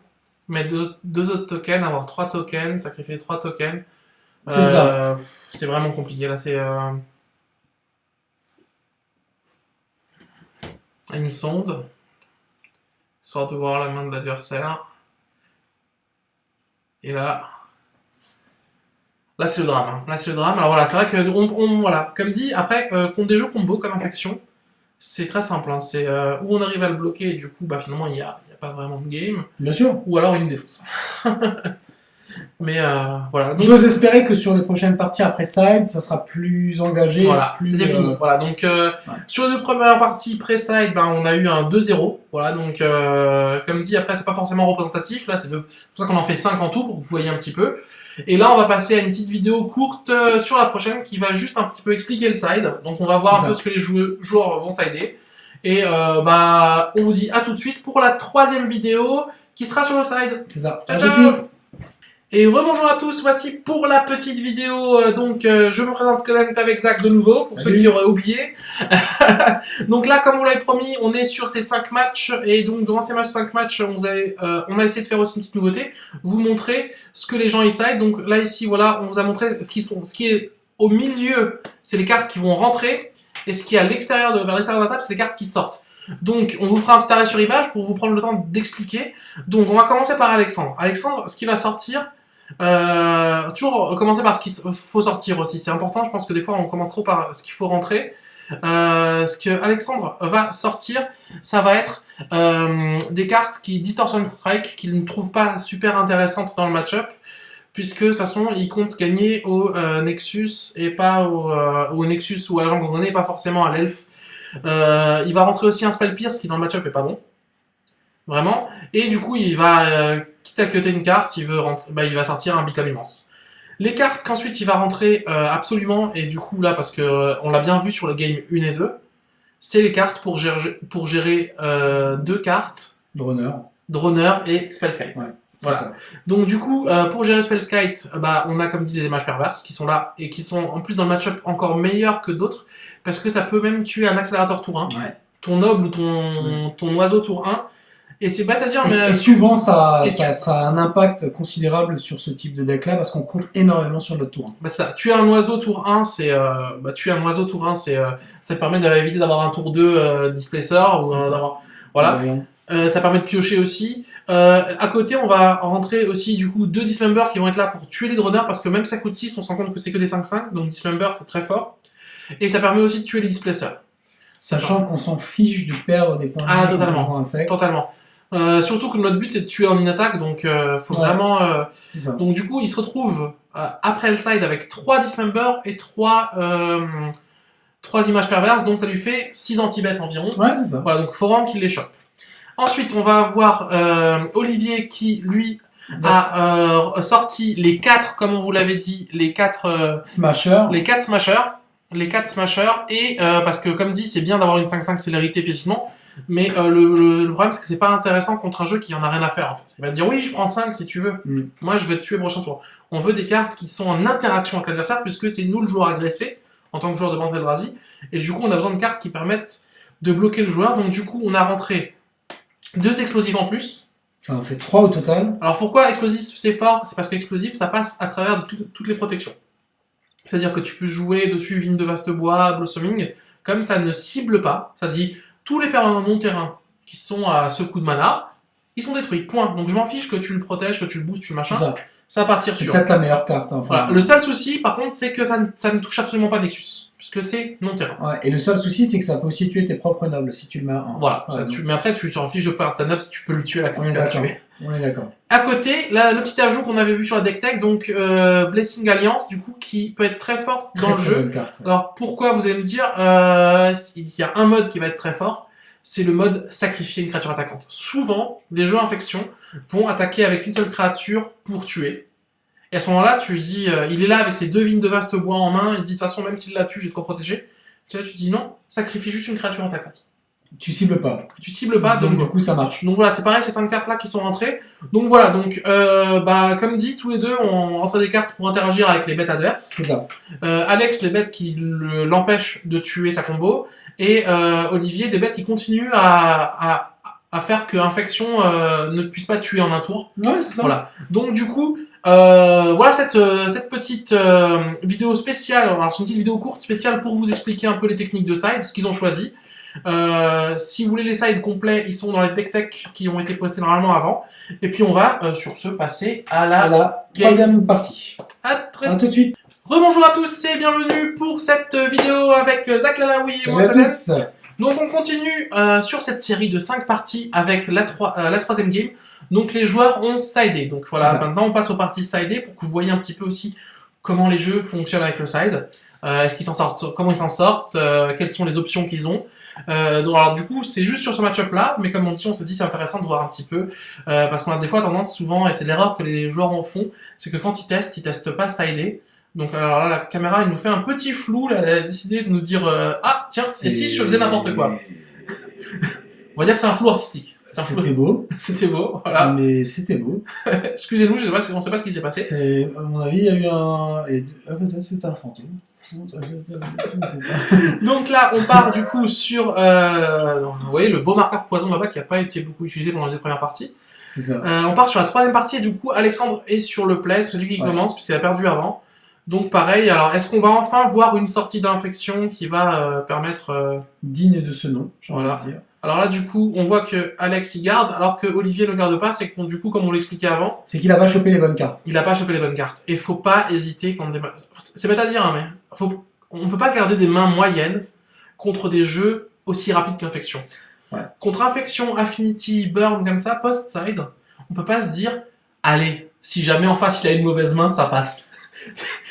mettre deux autres tokens, avoir 3 tokens, sacrifier 3 tokens. C'est ça. C'est vraiment compliqué. Là, c'est une sonde, histoire de voir la main de l'adversaire. Et là, c'est le drame. Hein. Là, c'est le drame. Alors voilà, c'est vrai que, voilà, comme dit, après, contre des jeux combo comme Infection, c'est très simple. Hein. C'est où on arrive à le bloquer et du coup, bah, finalement, il n'y a pas vraiment de game. Bien sûr. Ou alors une défausse. Mais voilà. Donc, j'ose espérer que sur les prochaines parties après Side, ça sera plus engagé. Voilà, plus, c'est fini. Voilà, donc sur les deux premières parties pré-Side, ben, on a eu un 2-0. Voilà, donc comme dit, après, c'est pas forcément représentatif. Là, c'est pour ça qu'on en fait 5 en tout, pour que vous voyez un petit peu. Et là, on va passer à une petite vidéo courte sur la prochaine qui va juste un petit peu expliquer le side. Donc, on va voir un peu ce que les joueurs vont sider. Et bah, on vous dit à tout de suite pour la 3e vidéo qui sera sur le side. C'est ça. Ciao, à tout de suite. Et rebonjour à tous, voici pour la petite vidéo, je me présente Connect avec Zach de nouveau, pour ceux qui auraient oublié. Donc là, comme vous l'avez promis, on est sur ces 5 matchs, et donc dans ces 5 matchs, on a essayé de faire aussi une petite nouveauté, vous montrer ce que les gens y side. Donc là, ici, voilà, on vous a montré ce qui est au milieu, c'est les cartes qui vont rentrer, et ce qui est à l'extérieur, vers l'extérieur de la table, c'est les cartes qui sortent. Donc, on vous fera un petit arrêt sur image pour vous prendre le temps d'expliquer. Donc, on va commencer par Alexandre. Alexandre, ce qui va sortir, toujours commencer par ce qu'il faut sortir aussi. C'est important, je pense que des fois, on commence trop par ce qu'il faut rentrer. Ce que Alexandre va sortir, ça va être des cartes qui Distortion Strike, qu'il ne trouve pas super intéressantes dans le match-up, puisque de toute façon, il compte gagner au Nexus et pas au Nexus ou à l'agent condamné, et pas forcément à l'elfe. Il va rentrer aussi un Spell Pierce qui dans le match-up est pas bon, vraiment. Et du coup, il va quitte à cutter une carte, il va sortir un Become Immense. Les cartes qu'ensuite il va rentrer absolument, et du coup là, parce que on l'a bien vu sur les games 1 et 2, c'est les cartes pour gérer 2 cartes. Droner et Spellskite. Ouais, voilà. Ça. Donc du coup, pour gérer Spellskite, on a comme dit des images perverses qui sont là, et qui sont en plus dans le match-up encore meilleurs que d'autres, parce que ça peut même tuer un accélérateur tour 1, ton noble ou ton oiseau tour 1. Et c'est bête à dire, mais... Et souvent, ça a un impact considérable sur ce type de deck-là, parce qu'on compte énormément sur notre tour 1. Bah ça, tuer un oiseau tour 1, ça permet d'éviter d'avoir un tour 2 Displacer, ou d'avoir... Voilà. Ça permet de piocher aussi. À côté, on va rentrer aussi, du coup, 2 Dismember qui vont être là pour tuer les droneurs, parce que même ça coûte 6, on se rend compte que c'est que des 5-5, donc Dismember, c'est très fort. Et ça permet aussi de tuer les Displacers. Sachant qu'on s'en fiche de perdre des points de vie. Totalement. Surtout que notre but c'est de tuer en une attaque, donc faut vraiment. Donc du coup, il se retrouve après le side avec 3 Dismember et 3 images perverses, donc ça lui fait 6 anti-bêtes environ. Ouais, c'est ça. Voilà, donc il faut vraiment qu'il les chope. Ensuite, on va avoir Olivier qui, lui, a sorti les 4, comme on vous l'avait dit, les 4 Smashers. Les 4 smashers, et parce que comme dit, c'est bien d'avoir une 5-5 célérité piétinement, mais le problème c'est que c'est pas intéressant contre un jeu qui en a rien à faire en fait. Il va te dire oui, je prends 5 si tu veux, moi je vais te tuer prochain tour. On veut des cartes qui sont en interaction avec l'adversaire, puisque c'est nous le joueur agressé, en tant que joueur de Bantel Eldrazi, et du coup on a besoin de cartes qui permettent de bloquer le joueur, donc du coup on a rentré 2 explosifs en plus. Ça en fait 3 au total. Alors pourquoi explosif c'est fort? C'est parce que explosif ça passe à travers de toutes les protections. C'est-à-dire que tu peux jouer dessus Vigne de Vaste-Bois, Blossoming, comme ça ne cible pas, ça dit tous les permanents non-terrain qui sont à ce coup de mana, ils sont détruits, point. Donc je m'en fiche que tu le protèges, que tu le boostes, tu le machin, ça va partir c'est sur. peut-être la meilleure carte. Hein, voilà. Le seul souci, par contre, c'est que ça ne touche absolument pas Nexus, puisque c'est non-terrain. Ouais, et le seul souci, c'est que ça peut aussi tuer tes propres nobles si tu le mets à 1. Voilà, mais après, tu t'en fiches de perdre ta noble si tu peux le tuer à la carte. On est d'accord. À côté, le petit ajout qu'on avait vu sur la deck tech, donc Blessing Alliance, du coup, qui peut être très forte dans le jeu. Carte, ouais. Alors pourquoi, vous allez me dire, il y a un mode qui va être très fort, c'est le mode sacrifier une créature attaquante. Souvent, les jeux infection vont attaquer avec une seule créature pour tuer. Et à ce moment-là, tu lui dis, il est là avec ses 2 vignes de vaste bois en main, il dit de toute façon, même s'il la tue, j'ai de quoi protéger. Tu dis non, sacrifie juste une créature attaquante. Tu cibles pas. Tu cibles pas, donc du coup ça marche. Donc voilà, c'est pareil, ces 5 cartes là qui sont rentrées. Donc voilà, donc comme dit, tous les deux ont rentré des cartes pour interagir avec les bêtes adverses. C'est ça. Alex, les bêtes qui l'empêchent de tuer sa combo, et Olivier, des bêtes qui continuent à faire que Infection ne puisse pas tuer en un tour. Ouais, c'est ça. Voilà. Donc du coup, voilà cette petite vidéo spéciale. Alors c'est une petite vidéo courte spéciale pour vous expliquer un peu les techniques de side, ce qu'ils ont choisi. Si vous voulez les sides complets, ils sont dans les deck tech qui ont été postés normalement avant. Et puis on va sur ce passer à la troisième partie. À tout de suite. Rebonjour à tous et bienvenue pour cette vidéo avec Zach Lalaoui et moi. Salut à tous. Donc on continue sur cette série de 5 parties avec la troisième game. Donc les joueurs ont sidé. Donc voilà, maintenant on passe aux parties sidées pour que vous voyez un petit peu aussi comment les jeux fonctionnent avec le side. Est-ce qu'ils s'en sortent, comment ils s'en sortent, quelles sont les options qu'ils ont. Donc alors du coup c'est juste sur ce match-up là, mais comme on dit, on se dit c'est intéressant de voir un petit peu, parce qu'on a des fois tendance souvent, et c'est l'erreur que les joueurs en font, c'est que quand ils testent pas sidé. Donc alors là la caméra elle nous fait un petit flou, là, elle a décidé de nous dire ah tiens, et si je faisais n'importe quoi. On va dire que c'est un flou artistique. C'était beau. C'était beau, voilà. Mais c'était beau. Excusez-nous, on sait pas ce qui s'est passé. À mon avis, il y a eu un... peut-être c'était un fantôme. Donc là, on part du coup sur... vous voyez, le beau marqueur poison là-bas qui n'a pas été beaucoup utilisé pendant les 2 premières parties. C'est ça. On part sur la 3e partie et du coup, Alexandre est sur le play, celui qui commence, puisqu'il a perdu avant. Donc pareil, alors est-ce qu'on va enfin voir une sortie d'infection qui va permettre... digne de ce nom, voilà. Dire. Alors là, du coup, on voit que Alex y garde, alors que Olivier ne garde pas. C'est que du coup, comme on l'expliquait avant, c'est qu'il a pas chopé les bonnes cartes. Il a pas chopé les bonnes cartes. Et faut pas hésiter quand c'est bête à dire, hein, mais on peut pas garder des mains moyennes contre des jeux aussi rapides qu'Infection. Ouais. Contre Infection, Affinity, Burn comme ça, post-side, on peut pas se dire, allez, si jamais en face il a une mauvaise main, ça passe.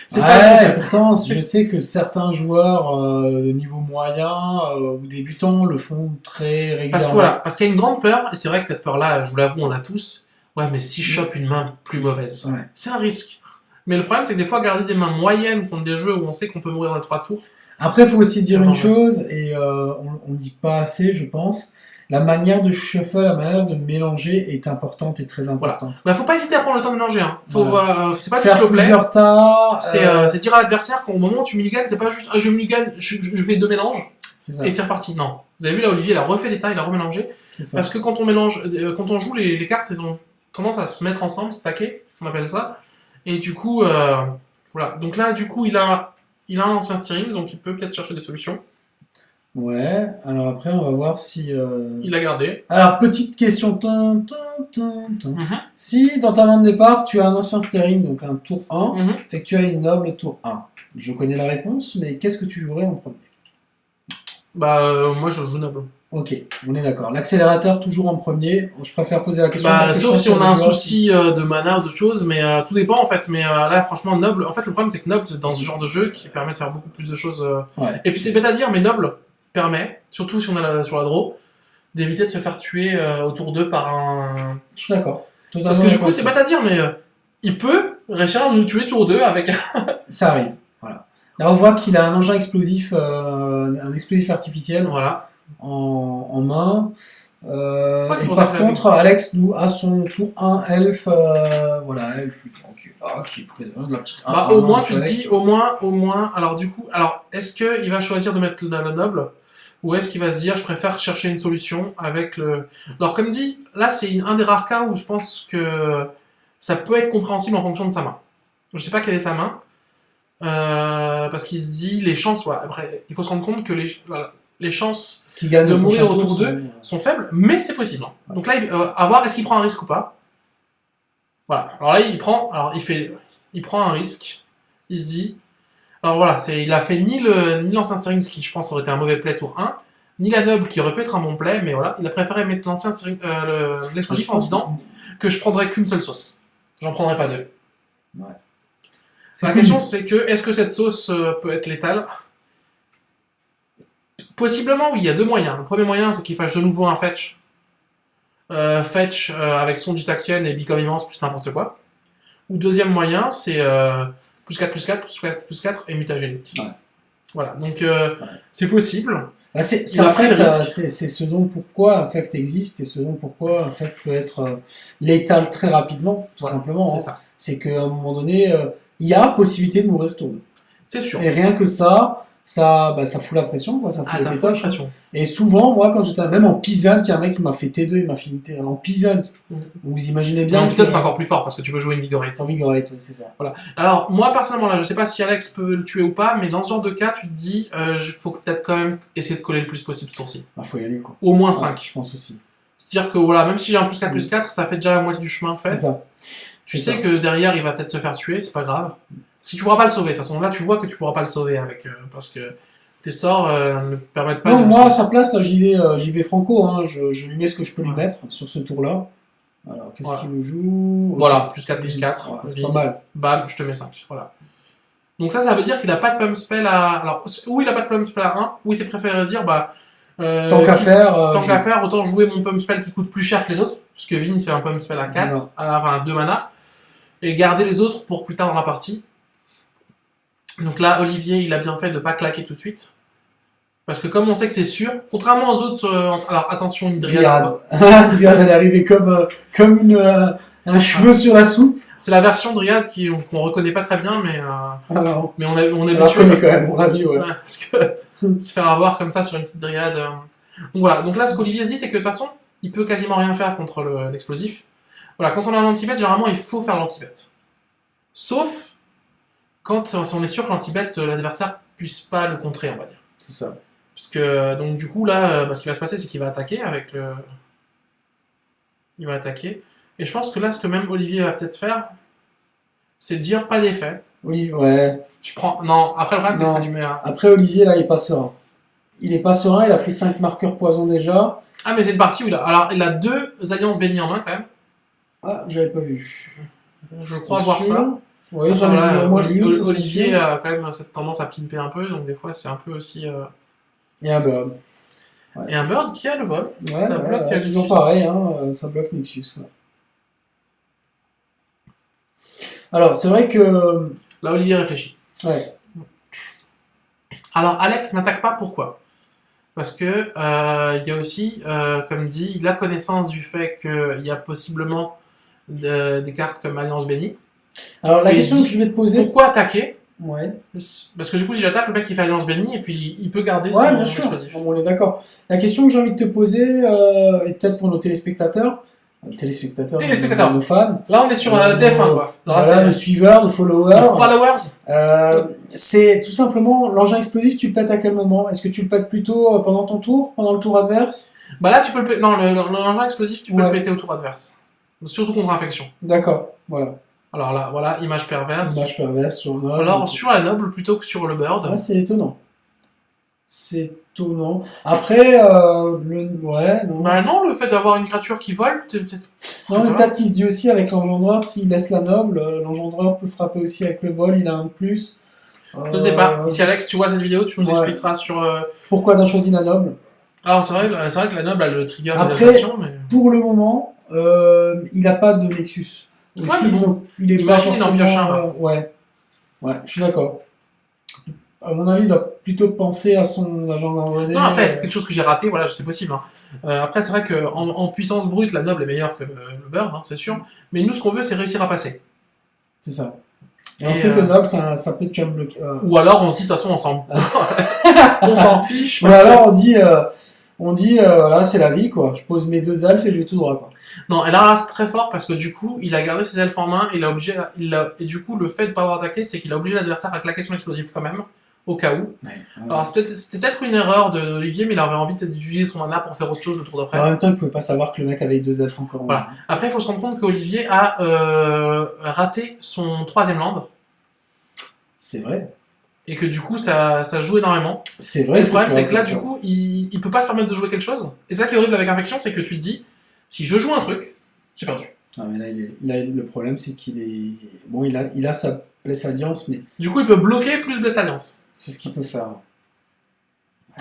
C'est pas pourtant, je sais que certains joueurs de niveau moyen ou débutants le font très régulièrement. Parce qu'il y a une grande peur, et c'est vrai que cette peur-là, je vous l'avoue, on l'a tous. Ouais, mais si je chope une main plus mauvaise, c'est un risque. Mais le problème, c'est que des fois, garder des mains moyennes contre des jeux où on sait qu'on peut mourir dans les 3 tours. Après, il faut aussi dire une chose, et on ne dit pas assez, je pense. La manière de shuffle, la manière de mélanger est importante et très importante. Voilà. Faut pas hésiter à prendre le temps de mélanger. Hein. C'est pas faire du slow play. Plusieurs tas. C'est dire à l'adversaire qu'au moment où tu mulliganes, c'est pas juste je mulligane, je fais 2 mélanges et c'est reparti. Non. Vous avez vu là, Olivier, il a refait des tas, il a remélangé. Parce que quand on mélange, quand on joue les cartes, elles ont tendance à se mettre ensemble, stacker, on appelle ça. Et du coup, voilà. Donc là, du coup, il a un ancien steering, donc il peut peut-être chercher des solutions. Ouais, alors après on va voir si... Il a gardé. Alors petite question, Si dans ta main de départ tu as un ancien steering, donc un tour 1, et que tu as une noble tour 1, je connais la réponse, mais qu'est-ce que tu jouerais en premier? Moi je joue noble. Ok, on est d'accord. L'accélérateur toujours en premier, je préfère poser la question... sauf si on a un souci de mana ou d'autres choses, mais tout dépend en fait, mais là franchement noble, en fait le problème c'est que noble dans ce genre de jeu qui permet de faire beaucoup plus de choses... Et puis c'est bête à dire, mais noble permet, surtout si on est sur la draw, d'éviter de se faire tuer au tour 2 par un... Je suis d'accord. Parce que du coup, c'est pas à dire, mais il peut, Richard, nous tuer tour 2 avec... Ça arrive, voilà. Là, on voit qu'il a un engin explosif, un explosif artificiel voilà. en main. Et par contre, Alex nous a son tour 1 elfe, voilà, elfe qui est présent, la petite 1. Au moins, tu te dis, au moins, alors du coup, est-ce qu'il va choisir de mettre la noble, ou est-ce qu'il va se dire, je préfère chercher une solution avec le... Alors, comme dit, là, c'est un des rares cas où je pense que ça peut être compréhensible en fonction de sa main. Je sais pas quelle est sa main, Parce qu'il se dit les chances, voilà, après, il faut se rendre compte que voilà, les chances Qui gagne de le mourir prochain tour autour d'eux sont faibles, mais c'est possible. Hein. Donc là, à voir, est-ce qu'il prend un risque ou pas. Voilà. Alors là, il prend un risque. Il se dit, alors voilà, il a fait ni l'ancien steering, ce qui je pense aurait été un mauvais play tour 1, ni la noble qui aurait pu être un bon play, mais voilà, il a préféré mettre l'ancien steering, l'explosif en se disant que je prendrais qu'une seule sauce. J'en prendrai pas deux. Ouais. La question c'est que, est-ce que cette sauce peut être létale? Possiblement oui, il y a deux moyens. Le premier moyen c'est qu'il fasse de nouveau un fetch. Avec son Gitaxion et Become Immense plus n'importe quoi. Ou deuxième moyen c'est plus 4 plus 4 plus 4 plus 4 et mutagénique. Ouais. Voilà, donc c'est possible. Bah, c'est en fait, c'est ce dont pourquoi Infect existe et ce dont pourquoi Infect peut être létal très rapidement, tout simplement. C'est hein. ça. C'est qu'à un moment donné, il y a possibilité de mourir tourne. C'est sûr. Et rien que ça fout la pression, quoi. Ça fout Ça fout la pression. Et souvent, moi, quand j'étais même en Peasant, il y a un mec qui m'a fait T2, il m'a fini en Peasant. Vous imaginez bien. En Peasant, c'est encore plus fort parce que tu peux jouer Invigorate. Invigorate, c'est ça. Voilà. Alors, moi, personnellement, là, je sais pas si Alex peut le tuer ou pas, mais dans ce genre de cas, tu te dis, faut peut-être quand même essayer de coller le plus possible ce tour-ci. Bah, faut y aller, quoi. Au moins 5. Je pense aussi. C'est-à-dire que, voilà, même si j'ai un plus 4 plus 4, ça fait déjà la moitié du chemin fait. C'est ça. Tu sais que derrière, il va peut-être se faire tuer, c'est pas grave. Si tu pourras pas le sauver, de toute façon, là, tu vois que tu pourras pas le sauver avec, parce que tes sorts ne permettent pas non, de... moi, à sa place, là, j'y vais franco, hein. Je lui mets ce que je peux lui mettre sur ce tour-là. Alors, qu'est-ce qu'il me joue? Voilà, plus 4 plus 4. C'est pas mal. Bam, je te mets 5. Voilà. Donc ça veut dire qu'il a pas de pump spell à... Alors, ou il a pas de pump spell à 1, ou il s'est préféré dire, tant qu'à faire, autant jouer mon pump spell qui coûte plus cher que les autres, parce que Vin c'est un pump spell à 4, à 2 mana, et garder les autres pour plus tard dans la partie. Donc là, Olivier, il a bien fait de pas claquer tout de suite. Parce que comme on sait que c'est sûr, contrairement aux autres... alors attention, une Dryad. Dryad, elle est arrivée comme un cheveu sur la soupe. C'est la version Dryad qu'on reconnaît pas très bien, mais mais on est habitué quand même, on l'a vu, ouais. Parce que se faire avoir comme ça sur une petite Dryad... Donc voilà, donc là ce qu'Olivier se dit, c'est que de toute façon, il peut quasiment rien faire contre l'explosif. Voilà, quand on a un anti-bet, généralement il faut faire l'anti-bet. Sauf quand on est sûr que l'anti-bet, l'adversaire puisse pas le contrer, on va dire. C'est ça. Parce que, donc du coup, là, ce qui va se passer, c'est qu'il va attaquer avec le... Il va attaquer. Et je pense que là, ce que même Olivier va peut-être faire, c'est dire pas d'effet. Oui, ouais. Non, après le problème, c'est que ça lui met un... Après, Olivier, là, il est pas serein. Il est pas serein, il a pris 5 marqueurs poison déjà. Ah, mais c'est une partie où Alors, il a 2 alliances bénies en main, quand même. Ah, j'avais pas vu. Je crois voir ça. Oui, j'en ai vu au moins Olivier a quand même cette tendance à pimper un peu, donc des fois, c'est un peu aussi... Et un bird. Ouais. Et un bird qui a le vol. Ouais, ça bloque Nexus. Toujours pareil, hein, ça bloque Nexus. Ouais. Alors, c'est vrai que... Là, Olivier réfléchit. Ouais. Alors, Alex n'attaque pas, pourquoi? Parce que il y a aussi, comme dit, la connaissance du fait qu'il y a possiblement des cartes comme Alliance Bénie. Alors, la question que je vais te poser... Pourquoi attaquer? Ouais. Parce que du coup, si j'attaque, le mec il fait Alliance Bénie et puis il peut garder son bien explosif. Bon, on est d'accord. La question que j'ai envie de te poser, et peut-être pour nos téléspectateurs, nos fans. Là, on est sur Def 1, quoi. Voilà, le suiveur, le follower. Followers. C'est tout simplement l'engin explosif, tu le pètes à quel moment? Est-ce que tu le pètes plutôt pendant ton tour, pendant le tour adverse? Bah là, tu peux le péter. Non, l'engin explosif, tu peux le péter au tour adverse. Surtout contre infection. D'accord, voilà. Alors là, voilà, image perverse. Image perverse sur Noble. Alors, sur la Noble plutôt que sur le Bird. Ouais, c'est étonnant. C'est étonnant. Après, ouais, non. Bah non, le fait d'avoir une créature qui vole, non, mais peut-être qu'il se dit aussi avec l'engendreur, s'il laisse la Noble, l'engendreur peut frapper aussi avec le vol, il a un plus. Je sais pas. Si Alex, tu vois cette vidéo, tu nous expliqueras sur... Pourquoi t'as choisi la Noble? Alors, c'est vrai que la Noble a le trigger d'adaptation, mais... Pour le moment, il n'a pas de Nexus. Aussi, ouais, bon. Il est pas forcément... en pioche un, ouais, je suis d'accord. À mon avis, il doit plutôt penser à son agent d'envoyer. Non, après, c'est quelque chose que j'ai raté, voilà, c'est possible. Hein. Après, c'est vrai qu'en puissance brute, la Noble est meilleure que le Bird, hein, c'est sûr. Mais nous, ce qu'on veut, c'est réussir à passer. C'est ça. Et on sait que Noble, ça peut te bloquer. Ou alors, on se dit, de toute façon, on s'en fiche. Ou alors, on dit... On dit, voilà, c'est la vie, quoi. Je pose mes 2 elfes et je vais tout droit, quoi. Non, et là, c'est très fort parce que du coup, il a gardé ses elfes en main, et du coup, le fait de pas avoir attaqué, c'est qu'il a obligé l'adversaire à claquer son explosif quand même, au cas où. Ouais. Alors, c'était peut-être une erreur d'Olivier, mais il avait envie d'utiliser son mana pour faire autre chose le tour d'après. En même temps, il pouvait pas savoir que le mec avait 2 elfes encore en Voilà. main. Après, il faut se rendre compte qu'Olivier a raté son 3ème land, C'est vrai. et que du coup, ça joue énormément. C'est vrai. Et le problème, c'est que là, du coup, il peut pas se permettre de jouer quelque chose. Et ça qui est horrible avec Infection, c'est que tu te dis, si je joue un truc, j'ai perdu. Non, mais là, le problème, c'est qu'il est. Bon, il a sa Bless Alliance, mais Du coup, il peut bloquer plus Blessed Alliance. c'est ce qu'il peut faire.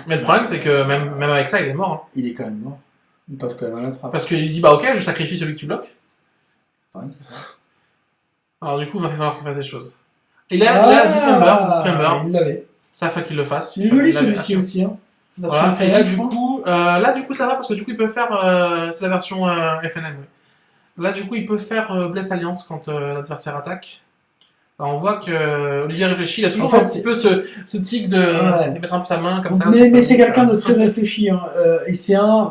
Mais le problème, c'est que même avec ça, il est mort. Hein. Il est quand même mort. Il passe quand même à la trappe. Parce qu'il dit, bah ok, je sacrifie celui que tu bloques. Ouais, c'est ça. Alors du coup, il va falloir qu'il fasse des choses. Et là, Dismember. Il l'avait. Ça fait qu'il le fasse. Il est joli celui-ci aussi. Hein. Voilà. Et là, du coup, ça va parce que du coup, il peut faire. C'est la version FNM. Ouais. Là, du coup, il peut faire Blessed Alliance quand l'adversaire attaque. Alors, on voit que Olivier réfléchit. Il a toujours En fait, un petit peu ce tic de mettre un peu sa main comme ça. Mais c'est quelqu'un de très réfléchi. Hein. Et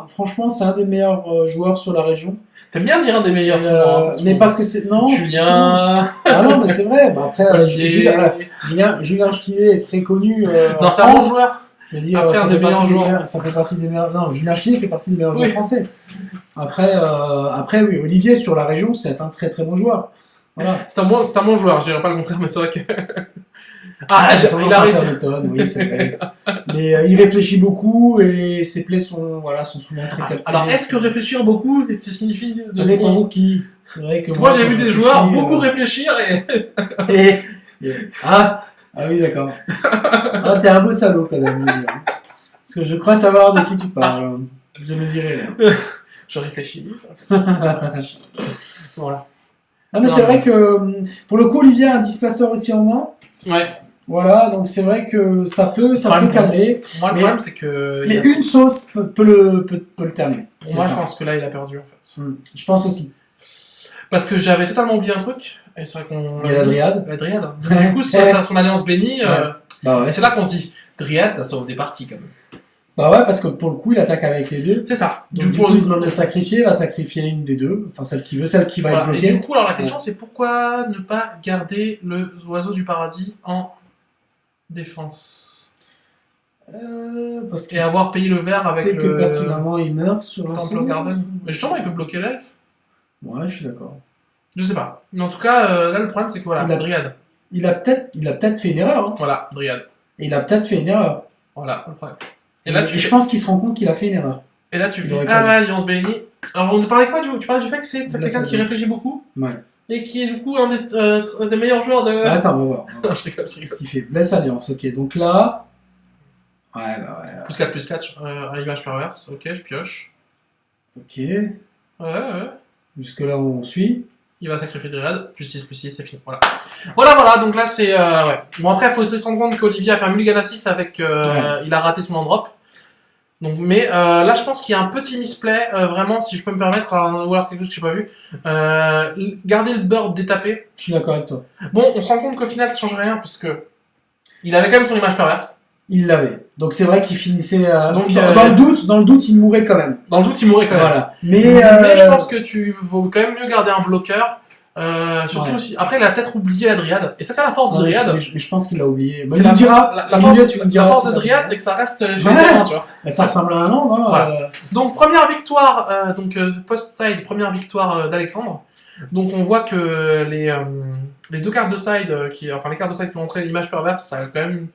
franchement, c'est un des meilleurs joueurs sur la région. T'aimes bien dire un des meilleurs souvent. Mais parce que c'est. Non. Julien. Ah non, mais c'est vrai. Bah, après, Julien Ch'tillet est très connu. Non, c'est un bon joueur. Je veux dire, Après, un des meilleurs joueurs. Ça fait partie des meilleurs. Non, Julien Ch'tillet fait partie des meilleurs joueurs français. Après, oui, Olivier sur la région, c'est un très très bon joueur. Voilà. C'est un bon joueur, je dirais pas le contraire, mais c'est vrai que. Il a réussi. Oui, c'est vrai. Mais il réfléchit beaucoup et ses plays sont souvent très calculés. Alors, est-ce que réfléchir beaucoup, ça signifie ça dépend pour qui. C'est vrai que moi, j'ai vu des joueurs beaucoup réfléchir et. Ah oui, d'accord. Ah, t'es un beau salaud quand même. Parce que je crois savoir de qui tu parles. Je mesurais là. Je réfléchis. Voilà. Ah, mais c'est vrai que pour le coup, Olivier a un displaceur aussi en main. Ouais. Voilà, donc c'est vrai que ça peut calmer. Moi, le problème, c'est que. Mais une sauce peut le terminer. Pour moi, je pense que là, il a perdu en fait. Je pense aussi. Parce que j'avais totalement oublié un truc. Et c'est vrai qu'on. Il y a la Dryade. La Dryade. Du coup, son alliance bénie. Bah ouais. Et c'est là qu'on se dit, Dryade, ça sauve des parties quand même. Bah ouais, parce que pour le coup, il attaque avec les deux. C'est ça. Donc, du coup, il demande de sacrifier, il va sacrifier une des deux. Enfin, celle qui va être bloquée. Et du coup, alors la question, c'est pourquoi ne pas garder le oiseau du paradis en défense et avoir payé le vert avec le. que pertinemment il meurt sur la Temple Garden. Mais justement, il peut bloquer l'elfe. Ouais, je suis d'accord. Je sais pas. Mais en tout cas, là, le problème, c'est que voilà, Dryade. Il a peut-être fait une erreur. Hein. Voilà, Dryade. Et il a peut-être fait une erreur. Voilà, le problème. Et là, je pense qu'il se rend compte qu'il a fait une erreur. Et là, tu fais Alliance bénie. Alors, on te parlait quoi tu parlais du fait que c'est quelqu'un qui réfléchit beaucoup. Ouais. Et qui est du coup un des meilleurs joueurs de. Attends, on va voir. Je rigole. Ce qu'il fait. Bless Alliance, ok. Donc là. Ouais. Plus 4 à image perverse. Ok, je pioche. Ok. Ouais. Jusque là, on suit. Il va sacrifier Dryade. Plus 6, c'est fini. Voilà. Donc là, c'est. Ouais. Bon, après, il faut se rendre compte qu'Olivier a fait un mulligan à 6 avec. Il a raté son land drop. Donc, mais là, je pense qu'il y a un petit misplay, vraiment, si je peux me permettre, ou alors quelque chose que j'ai pas vu. Garder le bird détapé. Je suis d'accord avec toi. Bon, on se rend compte qu'au final, ça change rien, parce que il avait quand même son image perverse. Il l'avait. Donc c'est vrai qu'il finissait. Donc, dans le doute, il mourait quand même. Dans le doute, il mourait quand même. Voilà. Mais je pense que tu vaut quand même mieux garder un bloqueur. Surtout si. Après, il a peut-être oublié la Dryade. Et ça, c'est la force de Dryade. Mais je pense qu'il l'a oublié. C'est la force de Dryade, c'est que ça reste. Tu vois. Ça ressemble à un land. Hein, voilà. Donc, première victoire, post-side, première victoire d'Alexandre. Donc, on voit que les deux cartes de side, les cartes de side qui ont montré l'image perverse, ça a quand même.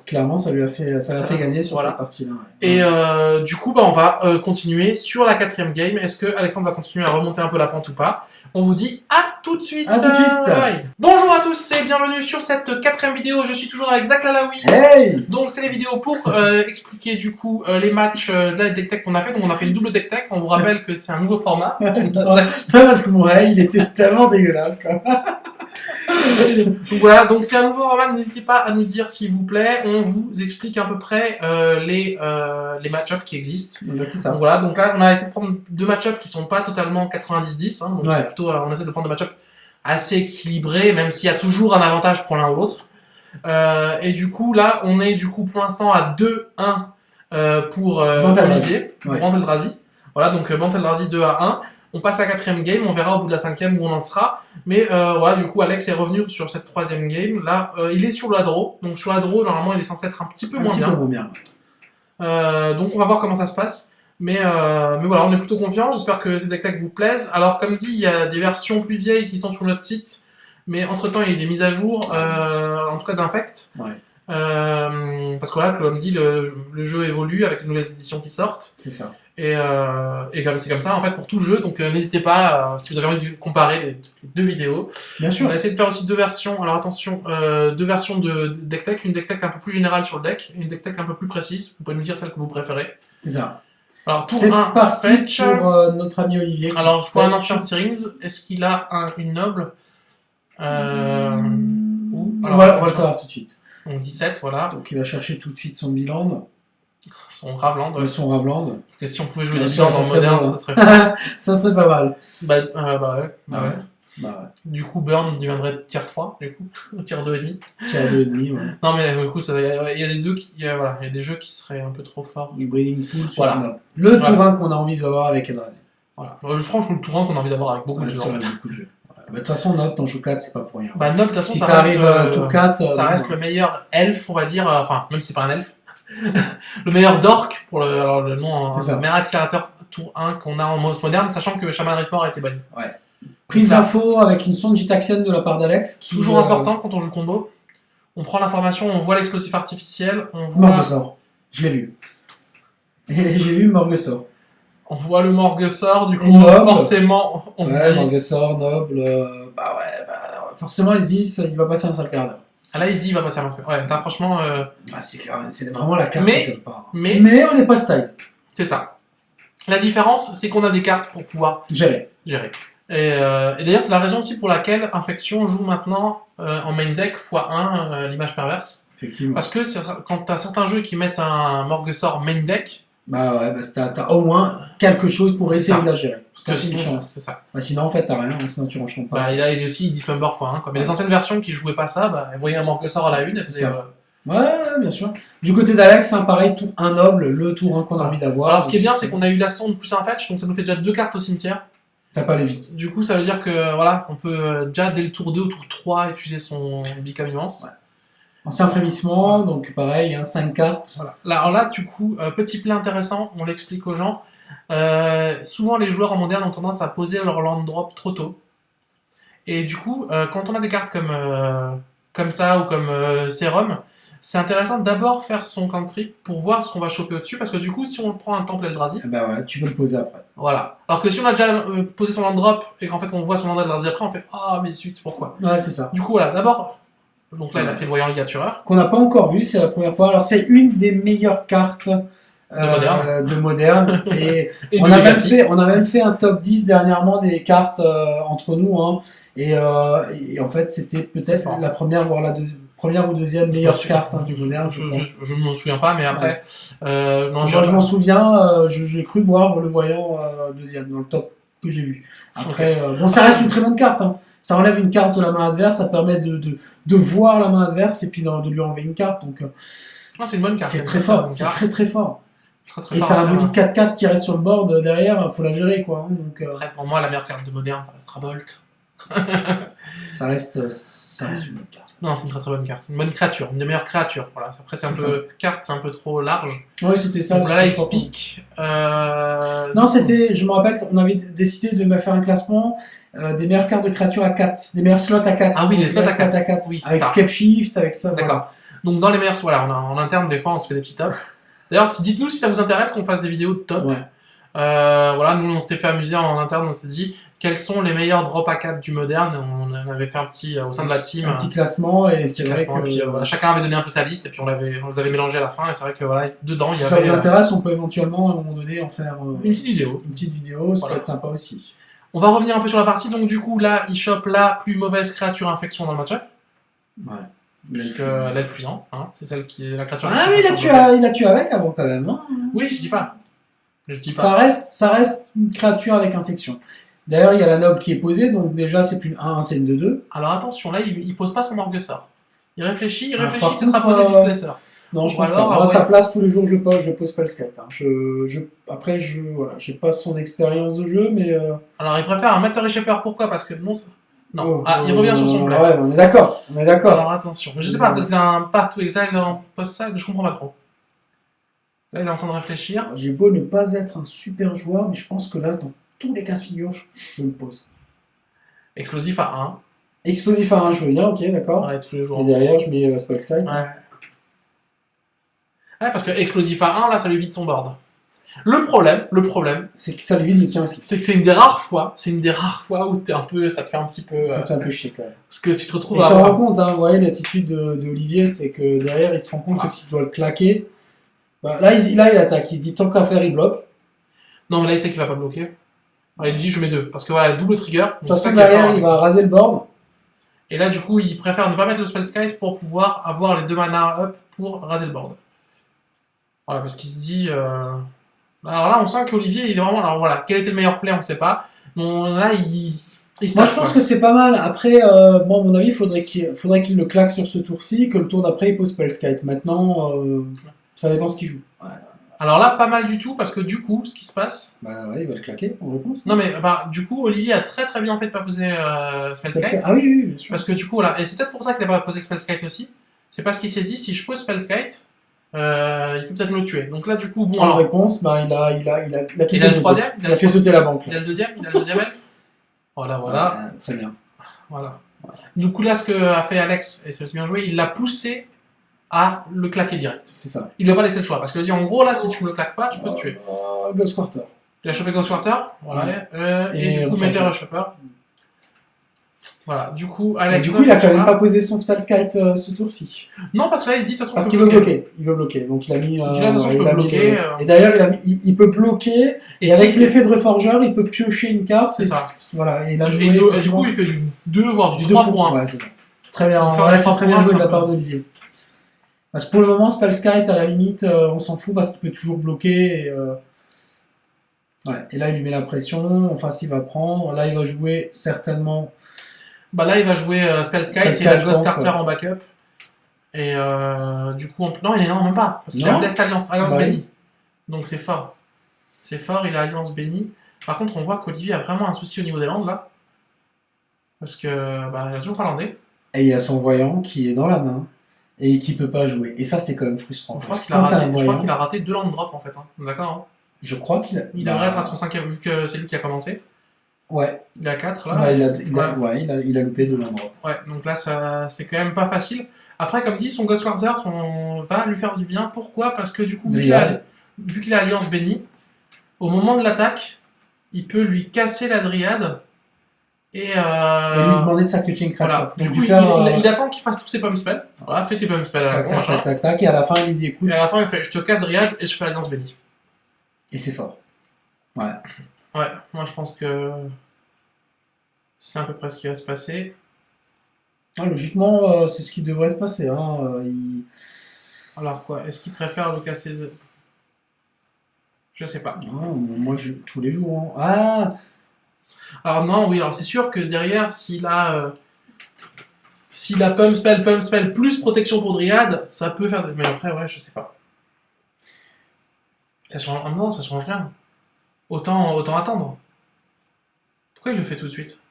Clairement, ça l'a fait gagner sur cette partie-là. Et du coup, on va continuer sur la 4ème game. Est-ce que Alexandre va continuer à remonter un peu la pente ou pas? On vous dit à tout de suite. Bonjour à tous et bienvenue sur cette 4ème vidéo. Je suis toujours avec Zach Lalaoui. Hey. Donc c'est les vidéos pour expliquer du coup les matchs de la deck tech qu'on a fait. Donc on a fait une double deck tech. On vous rappelle que c'est un nouveau format. Parce que mon il était tellement dégueulasse quoi. Donc voilà, donc c'est un nouveau format, n'hésitez pas à nous dire s'il vous plaît, on vous explique à peu près les match-ups qui existent. C'est ça. Donc voilà, donc là on a essayé de prendre deux match-ups qui sont pas totalement 90-10, donc c'est plutôt, on essaie de prendre des match-ups assez équilibrés, même s'il y a toujours un avantage pour l'un ou l'autre. Et du coup là, on est du coup pour l'instant à 2-1 pour Banteldrazi. Olivier, pour Ouais. Banteldrazi. Voilà, donc Banteldrazi 2-1. On passe à la 4ème game, on verra au bout de la 5ème où on en sera. Mais voilà, du coup, Alex est revenu sur cette 3ème game. Là, il est sur la draw. Donc sur la draw, normalement, il est censé être un petit peu moins bien. Donc on va voir comment ça se passe. Mais voilà, on est plutôt confiant. J'espère que ces deck vous plaisent. Alors, comme dit, il y a des versions plus vieilles qui sont sur notre site. Mais entre-temps, il y a eu des mises à jour, en tout cas d'Infect. Ouais. Parce que voilà, comme dit, le jeu évolue avec les nouvelles éditions qui sortent. C'est ça. Et c'est comme ça en fait pour tout le jeu, donc n'hésitez pas si vous avez envie de comparer les deux vidéos. Bien sûr. On a essayé de faire aussi deux versions, alors attention, deux versions de deck tech, une deck tech un peu plus générale sur le deck, et une deck tech un peu plus précise, vous pouvez nous dire celle que vous préférez. C'est ça. Alors tour C'est 1, parti fetch. pour notre ami Olivier. Alors je vois un ancien Searings, est-ce qu'il a une noble Alors, alors, on va le attention. savoir tout de suite. Donc 17, voilà, Donc il va chercher tout de suite son bilan, son Ravland. son Ravland. Parce que si on pouvait jouer des Ça bilans dans le serait moderne, bon, ça serait fun. Ça serait pas mal. Bah ouais. Ouais. Bah ouais. Du coup, Burn deviendrait tier 3, du coup, tier 2,5. Tiers 2,5, ouais. Non, mais du coup, il y a des deux il y a des jeux qui seraient un peu trop forts. Du breeding pool sur Voilà. Nob. Le tour 1 qu'on a envie d'avoir avec Eldrazi. Voilà. Je pense que le tour 1 qu'on a envie d'avoir avec beaucoup de jeux, en fait. Beaucoup de jeux. Bah, de toute façon, Nob, t'en joues 4, c'est pas pour rien. Bah, Nob, de toute façon, Si ça reste, arrive tour 4, ça reste le meilleur elfe, on va dire, enfin, même si c'est pas un elfe. Le meilleur dork, pour le nom, le meilleur accélérateur tour 1 qu'on a en mode moderne, sachant que Shaman Ripmore a été banni. Ouais. Prise d'info avec une sonde Gitaxienne de la part d'Alex. Toujours important quand on joue combo. On prend l'information, on voit l'explosif artificiel, on voit... Morguesor. Je l'ai vu. Et j'ai vu Morguesor. On voit le Morguesor, du coup, Noble. Forcément, on se dit... Morguesor, noble, forcément, ils se disent, il va passer un sale quart d'heure. Ah, là, il se dit, il va passer un masque. Ouais, là, franchement... C'est vraiment la carte mais, quelque part. Mais on n'est pas style. C'est ça. La différence, c'est qu'on a des cartes pour pouvoir gérer. Et d'ailleurs, c'est la raison aussi pour laquelle Infection joue maintenant en main deck x1 l'image perverse. Effectivement. Parce que quand t'as certains jeux qui mettent un Morguesor main deck... Bah ouais, t'as au moins quelque chose pour essayer de la gérer. Parce que sinon, c'est ça. Bah sinon, en fait, t'as rien, sinon tu ranges ton pas. Bah, il a aussi Dismember x1. Quoi. Mais les anciennes versions qui jouaient pas ça, bah, elles voyaient un Morguesor à la une. Ouais, bien sûr. Du côté d'Alex, pareil, tour 1 noble, le tour 1 qu'on a envie d'avoir. Alors, ce qui est bien, c'est qu'on a eu la sonde plus un fetch, donc ça nous fait déjà 2 cartes au cimetière. Ça peut aller vite. Du coup, ça veut dire que voilà, on peut déjà dès le tour 2 ou tour 3 utiliser son Become Immense. Ouais. Ancien frémissement, donc pareil, 5 cartes. Voilà. Alors là, du coup, petit play intéressant, on l'explique aux gens. Souvent, les joueurs en moderne ont tendance à poser leur land drop trop tôt. Et du coup, quand on a des cartes comme ça ou comme Serum, c'est intéressant de d'abord faire son country pour voir ce qu'on va choper au-dessus, parce que du coup, si on prend un temple Eldrazi... Bah ouais, tu peux le poser après. Voilà. Alors que si on a déjà posé son land drop et qu'en fait on voit son land Eldrazi après, on fait « Ah, mais zut, pourquoi ?» Ouais, c'est ça. Du coup, voilà, d'abord... Donc là, il a pris le voyant ligatureur. Qu'on n'a pas encore vu, c'est la première fois. Alors, c'est une des meilleures cartes de moderne. Et, on a même fait un top 10 dernièrement des cartes entre nous. Hein. Et en fait, c'était peut-être la première, voire la première ou deuxième meilleure carte du moderne. Je ne m'en souviens pas, mais après... Ouais. Moi, je m'en souviens, j'ai cru voir le voyant deuxième dans le top que j'ai vu. Après, bon, ça reste une très bonne carte. Hein. Ça enlève une carte de la main adverse, ça permet de voir la main adverse et puis de lui enlever une carte. Donc, c'est une bonne carte. C'est très fort, c'est très fort. Et c'est un body 4-4 qui reste sur le board derrière, il faut la gérer quoi. Donc, après, pour moi, la meilleure carte de moderne, ça restera Bolt. ça reste une bonne carte. Non, c'est une très très bonne carte. Une bonne créature, une des meilleures créatures. Voilà. Après, c'est un peu carte, c'est un peu trop large. Oui, c'était ça. Donc là, il speak. Non, c'était, je me rappelle, on avait décidé de me faire un classement des meilleures cartes de créatures à 4, des meilleurs slots à 4. Ah oui, les slots à 4. Oui, avec Scape Shift, avec ça. D'accord. Voilà. Donc dans les meilleurs, voilà, en interne, des fois, on se fait des petits tops. D'ailleurs, dites-nous si ça vous intéresse qu'on fasse des vidéos de top. Ouais. Voilà, nous, on s'était fait amuser en interne, on s'était dit quels sont les meilleurs drops à 4 du moderne. On avait fait un petit, au sein de la team, un petit classement, et c'est vrai que... Et puis, voilà, chacun avait donné un peu sa liste, et puis on les avait mélangés à la fin, et c'est vrai que voilà, dedans, il y avait... Si ça vous intéresse, on peut éventuellement, à un moment donné, en faire... une petite vidéo. Une petite vidéo, ça peut être sympa aussi. On va revenir un peu sur la partie, donc du coup, là, il chope la plus mauvaise créature infection dans le match-up. Ouais. L'elfe luisant, hein, c'est celle qui est la créature... Ah mais il a tué avec avant quand même, hein. Oui, je dis pas. Ça reste une créature avec infection. D'ailleurs, il y a la noble qui est posée, donc déjà c'est plus une 1, c'est une 2-2. Alors attention, là, il pose pas son Morguesor. Il réfléchit peut-être à poser Displacer. Non, je Ou pense alors, pas. Moi, ouais. sa place, tous les jours, je pose Spellskite. Hein. Après, voilà, j'ai pas son expérience de jeu, mais. Alors, il préfère un Matter Shaper, pourquoi? Parce que non. Non. Oh, Ah, il revient sur son play. Ouais, on est d'accord. On est d'accord. Alors, attention. Je sais pas, peut-être qu'il a un Path to Exile en post-side, je comprends pas trop. Là, il est en train de réfléchir. J'ai beau ne pas être un super joueur, mais je pense que là, dans tous les cas de figure, je le pose. Explosif à 1. Explosif à 1, je veux bien, ok, d'accord. Ouais, tous les jours. Et derrière, je mets Spellskite. Ouais. Ouais, parce que explosif à 1, là, ça lui vide son board. Le problème, C'est que ça lui vide le tien aussi. c'est que c'est une des rares fois où t'es un peu, ça te fait un petit peu, Ça te fait un peu chier quand même. parce que tu te retrouves Il à s'en rend avoir... compte, hein, vous voyez, l'attitude de Olivier, c'est que derrière, il se rend compte que s'il doit le claquer, bah, là, il attaque. Il se dit tant qu'à faire, il bloque. Non, mais là, il sait qu'il va pas bloquer. Alors, il dit, je mets 2. Parce que voilà, double trigger. De toute façon, derrière, il va raser le board. Et là, du coup, il préfère ne pas mettre le Spellskite pour pouvoir avoir les 2 mana up pour raser le board. Voilà, parce qu'il se dit... Alors là, on sent qu'Olivier, il est vraiment... Alors voilà, quel était le meilleur play, on sait pas. Bon, là, il se Moi, tâche, je pense quoi. que c'est pas mal. Après, moi, à mon avis, il faudrait qu'il le claque sur ce tour-ci, que le tour d'après, il pose Spellskite. Maintenant, ça dépend ce qu'il joue. Ouais. Alors là, pas mal du tout, parce que du coup, ce qui se passe... Bah ouais, il va le claquer, en réponse. Non, mais bah, du coup, Olivier a très très bien fait de pas poser Spellskite. Ah oui, oui, bien sûr. Parce que du coup, voilà, et c'est peut-être pour ça qu'il a pas posé Spellskite aussi. C'est parce qu'il s'est dit, si je pose Spellskite, il peut peut-être me tuer. Donc là, du coup, bon, En alors... réponse, bah, il a tout Il fait a le sauter. troisième, Il a fait sauter la banque. il Là. a le deuxième elfe. Voilà. Ouais, très bien. Voilà. Du coup, là, ce que a fait Alex, et c'est bien joué, il l'a poussé à le claquer direct. C'est ça. Il lui a pas laissé le choix, parce qu'il a dit, en gros, là, si tu me le claques pas, je peux te tuer. Ghost Quarter. Il a chopé Ghostwater, voilà, et du coup, Refranger. Meteor Chopper. Voilà, du coup, Et Alex... du coup, il a quand même choix. pas posé son Spellskite ce tour-ci. Non, parce que là, il se dit, de toute façon, Parce je qu'il peux veut bloquer. bloquer. Il veut bloquer. Donc il a mis. Il dit, de toute façon, je peux il a mis bloquer, le- Et d'ailleurs, il peut bloquer. Et c'est avec l'effet de Reforger, il peut piocher une carte. C'est ça. Voilà. Et il a Et joué. du effectivement, coup, il fait du 2, voire du du 3 2 pour 1. Ouais, c'est ça. Très bien. Donc, faire Ouais, du c'est 3 très bien pour un, joué de c'est la un part peu- d'Olivier. Parce que pour le moment, Spellskite, à la limite, on s'en fout parce qu'il peut toujours bloquer. Ouais. Et là, il lui met la pression. En face, il va prendre. Là, il va jouer certainement. Bah là, il va jouer Spellskite et Spellskite, la je Ghost pense, Carter ouais. en backup. Et du coup, non, il est non, même pas. Parce qu'il Non. a Blessed Alliance Bah bénie. Donc c'est fort. C'est fort, il a Alliance bénie. Par contre, on voit qu'Olivier a vraiment un souci au niveau des landes là. Parce que, bah, il a toujours pas landé. Et il y a son voyant qui est dans la main et qui peut pas jouer. Et ça, c'est quand même frustrant. Donc, je Parce crois que qu'il a, quand t'as un je crois voyant- qu'il a raté 2 land drops en fait. Hein. D'accord hein. Je crois qu'il a. Il bah, devrait être à son 5ème, vu que c'est lui qui a commencé. Ouais. Il a 4 là. Bah, Voilà. il a loupé de l'endroit. Ouais, donc là, ça, c'est quand même pas facile. Après, comme dit, son Ghost Quarter va lui faire du bien. Pourquoi? Parce que du coup, Dryad. vu qu'il a Alliance bénie, au moment de l'attaque, il peut lui casser la Dryade et Et lui demander de sacrifier une créature. voilà. Donc, Du lui coup, faire, il attend qu'il fasse tous ses pump spells. Voilà, fais tes pump spells à la tac, con, tac, machin. tac, tac, tac. Et à la fin, il lui dit écoute. Et à la fin, il fait je te casse Dryade et je fais Alliance bénie. Et c'est fort. Ouais. Ouais, moi je pense que c'est à peu près ce qui va se passer. Ah, logiquement, c'est ce qui devrait se passer. Hein. Alors quoi, est-ce qu'il préfère le casser Je sais pas. Moi, tous les jours. Hein. Ah. Alors non, oui, alors c'est sûr que derrière, s'il a pump spell plus protection pour Dryad, ça peut faire... Mais après, ouais, je sais pas. Ça change... En même temps, ça change rien. Autant attendre. Pourquoi il le fait tout de suite?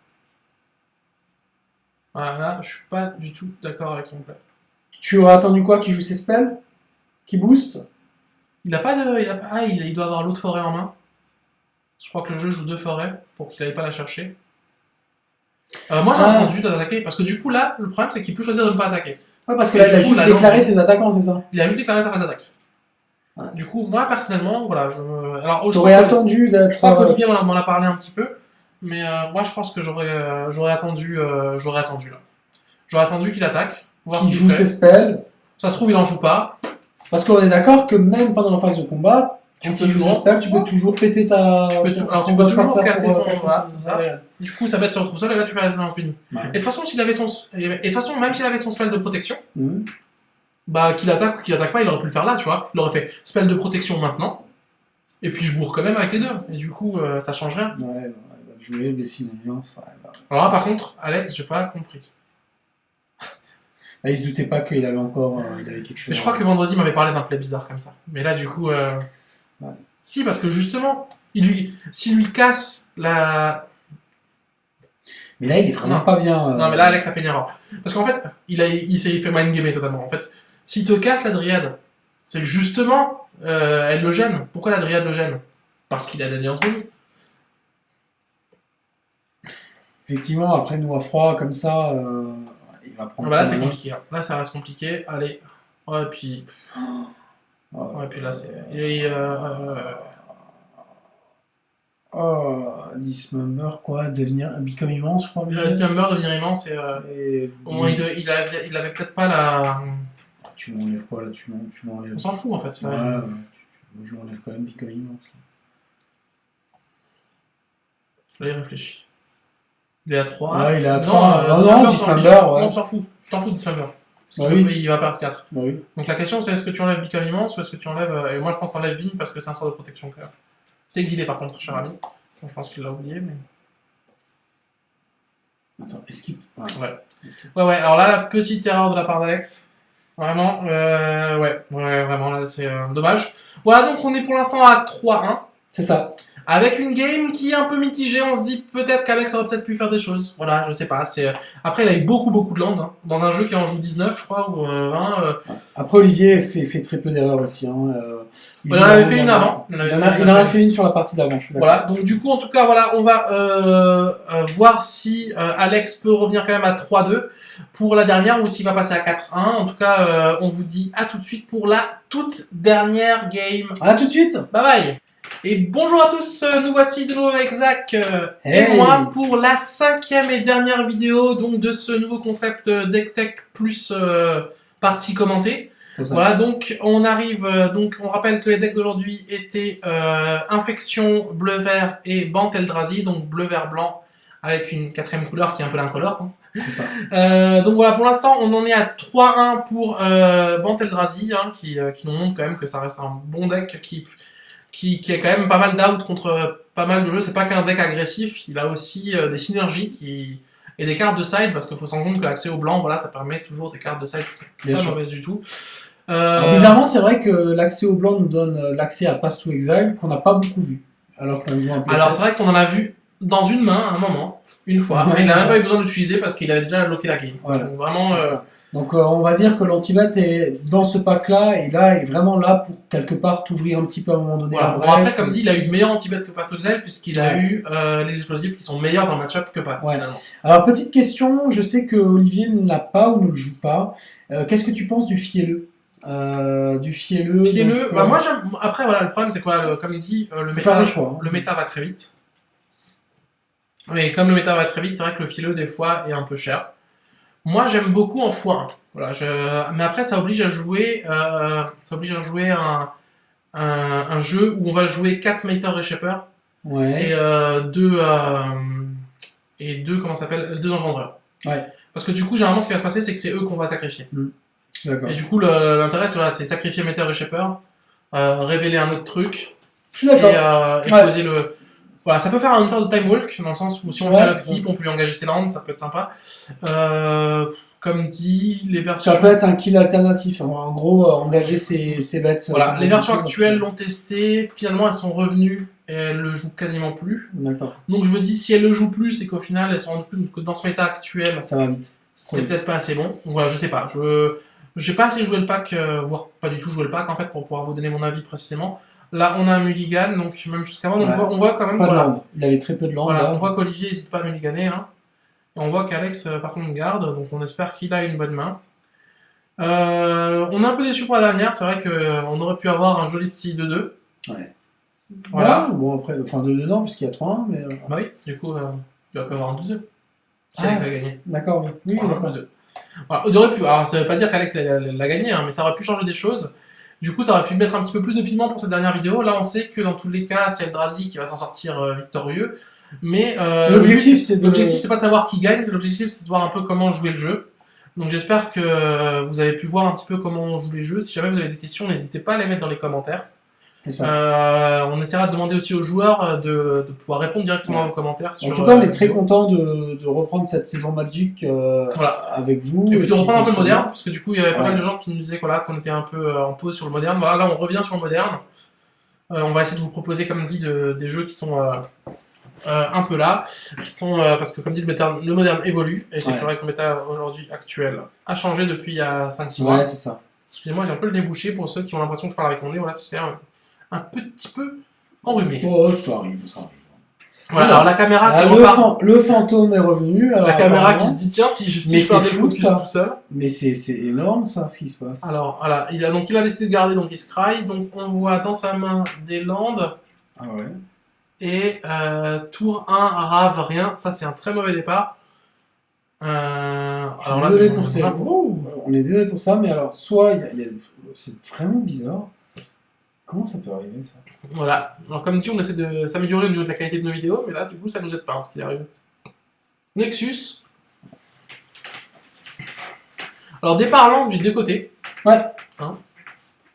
Voilà, là, je suis pas du tout d'accord avec son plan. Tu aurais attendu quoi qu'il joue ses spells? Qui boost? Il a pas de... il doit avoir l'autre forêt en main. Je crois que le jeu joue 2 forêts pour qu'il n'aille pas la chercher. Moi j'ai entendu d'attaquer, parce que du coup là, le problème c'est qu'il peut choisir de ne pas attaquer. Ouais, parce que Et là, du il a coup, juste la déclaré lance- ses attaquants, c'est ça? Il a juste déclaré sa phase d'attaque. Ouais. Du coup, moi personnellement, voilà, alors je J'aurais crois que- attendu je d'être. crois qu'Olivier m'en a parlé un petit peu, mais moi je pense que j'aurais attendu là. J'aurais attendu qu'il attaque, voir ce Qui qu'il joue fait. ses spells. Ça se trouve il en joue pas. Parce qu'on est d'accord que même pendant la phase de combat, Tu quand peux il joue ses toujours- spells, tu peux toujours péter ta. Tu peux ton- alors, ton tu peux Ghost toujours Quarter casser pour, son- casser voilà, son- c'est ça. ouais. Du coup ça bête se retrouve seul et là tu fais la lance bénie. Ouais. Et de toute façon, et de toute façon, même s'il avait son spell de protection, Mhm. bah qu'il attaque ou qu'il attaque pas, il aurait pu le faire là, tu vois. Il aurait fait spell de protection maintenant, et puis je bourre quand même avec les deux. Et du coup, ça change rien. Ouais, il va jouer Blessing Alliance. Ouais, bah. Alors là, par contre, Alex, j'ai pas compris. Bah, il se doutait pas qu'il avait encore il avait quelque chose. Mais je crois que vendredi, il m'avait parlé d'un play bizarre comme ça. Mais là, du coup... Ouais. Si, parce que justement, s'il lui casse la... Mais là, il est vraiment Non. pas bien. Non, mais là, Alex a fait une erreur. Parce qu'en fait, il s'est fait mindgamer totalement. En fait, s'il te casse la dryade, c'est que justement, elle le gêne. Pourquoi la dryade le gêne? Parce qu'il a d'alliance Bonnie. Effectivement, après, nous, à froid, comme ça, il va prendre. Bah là, c'est compliqué. Hein. Là, ça reste compliqué. Allez. Ouais, puis... Ouais, Ouais, puis là, c'est... Oh, Dismember, quoi, devenir un become immense, je crois. Dismember devenir immense et... Et Au moins, il avait peut-être pas la... tu m'enlèves quoi là? Tu m'enlèves. On s'en fout, en fait. Ouais, je m'enlève quand même become immense. Là, il réfléchit. Il est à 3. Ouais, il est à 3. Non, Dismember, ouais. On s'en fout. Je t'en fous de Dismember. Parce Bah qu'il oui. il va perdre 4. Bah oui. Donc la question, c'est est-ce que tu enlèves Become Immense ou est-ce que tu enlèves... et moi, je pense que tu enlèves Vigne parce que c'est un sort de protection clair. C'est exilé, par contre, cher ami. Donc, je pense qu'il l'a oublié, mais... Attends, est-ce qu'il. Ouais. Ouais, alors là, la petite erreur de la part d'Alex. Vraiment, ouais, vraiment, là, c'est dommage. Voilà, donc on est pour l'instant à 3-1. C'est ça. Avec une game qui est un peu mitigée, on se dit peut-être qu'Alex aurait peut-être pu faire des choses. Voilà, je sais pas. Après, il a eu beaucoup de land. Hein. Dans un jeu qui en joue 19, je crois, ou 20. Après, Olivier fait très peu d'erreurs aussi. Hein. Il en avait fait une avant. Il en a fait une sur la partie d'avant, je suis d'accord. Voilà, donc du coup, en tout cas, voilà, on va voir si Alex peut revenir quand même à 3-2 pour la dernière ou s'il va passer à 4-1. En tout cas, on vous dit à tout de suite pour la toute dernière game. À tout de suite. Bye bye. Et bonjour à tous, nous voici de nouveau avec Zach Hey. et moi pour la 5e et dernière vidéo donc de ce nouveau concept Deck Tech plus partie commentée. C'est ça. Voilà, donc on arrive, donc on rappelle que les decks d'aujourd'hui étaient Infection, bleu-vert et Bant Eldrazi, donc bleu-vert-blanc avec une 4ème couleur qui est un peu l'incolore. Hein. C'est ça. Donc voilà, pour l'instant on en est à 3-1 pour Bant Eldrazi, hein, qui nous montre quand même que ça reste un bon deck qui a quand même pas mal d'out contre pas mal de jeux. C'est pas qu'un deck agressif, il a aussi des synergies et des cartes de side, parce qu'il faut se rendre compte que l'accès au blanc, voilà, ça permet toujours des cartes de side qui sont Bien pas sûr. mauvaises du tout. Alors, bizarrement, c'est vrai que l'accès au blanc nous donne l'accès à Pass to Exile qu'on n'a pas beaucoup vu. Alors qu'on joue un peu. Alors c'est vrai qu'on en a vu dans une main à un moment, une fois, Ouais, mais il n'a c'est même ça. pas eu besoin d'utiliser parce qu'il avait déjà locké la game. Voilà. Donc vraiment, C'est ça. Donc on va dire que l'antibat est dans ce pack-là et là est vraiment là pour quelque part t'ouvrir un petit peu à un moment donné voilà. la Bon, brèche. après, comme dit, il a eu de meilleurs anti-bet que Path to Exile puisqu'il a Ouais. eu les explosifs qui sont meilleurs dans le match-up que Path, Ouais. finalement. Alors petite question, je sais que Olivier ne l'a pas ou ne le joue pas. Qu'est-ce que tu penses du fielleux Fielleux, donc, bah moi j'aime. Après, voilà, le problème c'est quoi, comme dit, faut faire des choix. Hein. le méta va très vite. Et comme le méta va très vite, c'est vrai que le fielleux des fois est un peu cher. Moi j'aime beaucoup en x1. Voilà, mais après ça oblige à jouer, un jeu où on va jouer 4 Mater Reshaper Ouais. et deux comment ça s'appelle, 2 engendreurs. Ouais. Parce que du coup généralement ce qui va se passer c'est que c'est eux qu'on va sacrifier. D'accord. Et du coup l'intérêt c'est sacrifier Mater Reshaper, révéler un autre truc. Je suis d'accord. Et Ouais. poser le... Voilà, ça peut faire un tour de Time Walk, dans le sens où si on Ouais, fait c'est l'upkeep, on peut lui engager ses landes, ça peut être sympa. Comme dit, les versions... Ça peut être un kill alternatif. Hein. En gros, engager ses bêtes. Voilà, les versions actuelles l'ont testé, finalement elles sont revenues et elles le jouent quasiment plus. D'accord. Donc je me dis, si elles le jouent plus, c'est qu'au final elles se rendent compte que dans ce méta actuel, Ça va vite. c'est Oui. peut-être pas assez bon. Donc voilà, je sais pas. J'ai pas assez joué le pack, voire pas du tout joué le pack en fait, pour pouvoir vous donner mon avis précisément. Là, on a un mulligan, donc même jusqu'avant, Ouais. on voit quand même... Pas de voilà. land. Il avait très peu de land. Voilà, là. on voit qu'Olivier n'hésite pas à mulliganer. Hein. Et on voit qu'Alex, par contre, garde. Donc on espère qu'il a une bonne main. On est un peu déçu pour la dernière. C'est vrai qu'on aurait pu avoir un joli petit 2-2. Ouais. Voilà. Ouais, bon, après, enfin 2 dedans, puisqu'il y a 3-1, mais. Bah oui, du coup, il va pas avoir un 2-2. Si Ah. Alex a gagné. D'accord, oui. Oui, Enfin, d'accord. un 2-2. Voilà, il aurait pu. Alors ça veut pas dire qu'Alex l'a gagné, hein, mais ça aurait pu changer des choses. Du coup, ça aurait pu mettre un petit peu plus de piment pour cette dernière vidéo. Là, on sait que dans tous les cas, c'est Eldrazi qui va s'en sortir victorieux. Mais L'objectif, c'est pas de savoir qui gagne, l'objectif c'est de voir un peu comment jouer le jeu. Donc j'espère que vous avez pu voir un petit peu comment on joue les jeux. Si jamais vous avez des questions, n'hésitez pas à les mettre dans les commentaires. C'est ça. On essaiera de demander aussi aux joueurs de pouvoir répondre directement aux commentaires. En Sur, tout cas, on est très content de reprendre cette saison Magic Voilà. avec vous. Et puis de reprendre un peu le sur- moderne, parce que du coup il y avait pas Ouais. mal de gens qui nous disaient voilà, qu'on était un peu en pause sur le moderne. Voilà, là on revient sur le moderne. On va essayer de vous proposer, comme dit, des jeux qui sont un peu là, qui sont parce que comme dit le moderne évolue, et c'est Ouais. vrai que le méta aujourd'hui actuel a changé depuis il y a 5-6 mois. Ouais, c'est ça. Excusez-moi, j'ai un peu le nez bouché pour ceux qui ont l'impression que je parle avec mon nez, voilà, c'est un petit peu enrhumé. Oh, ça arrive, ça arrive. Voilà, Voilà. alors la caméra Ah, qui repart, le fantôme est revenu. Alors, la caméra qui apparemment, se dit tiens, si je Mais fais un c'est fou, défocus ça. tout seul. Mais c'est énorme, ça, ce qui se passe. Alors voilà, il a décidé de garder donc Iscry, donc on voit dans sa main des landes Ah ouais. et tour 1 rave rien, ça c'est un très mauvais départ. Je suis désolé pour ça. Ouh. On est désolé pour ça, mais alors, soit c'est vraiment bizarre. Comment ça peut arriver, ça? Voilà, alors comme dit, on essaie de s'améliorer au niveau de la qualité de nos vidéos, mais là du coup ça nous aide pas, ce qui arrive. Nexus. Alors départ lent du deux côtés. Ouais.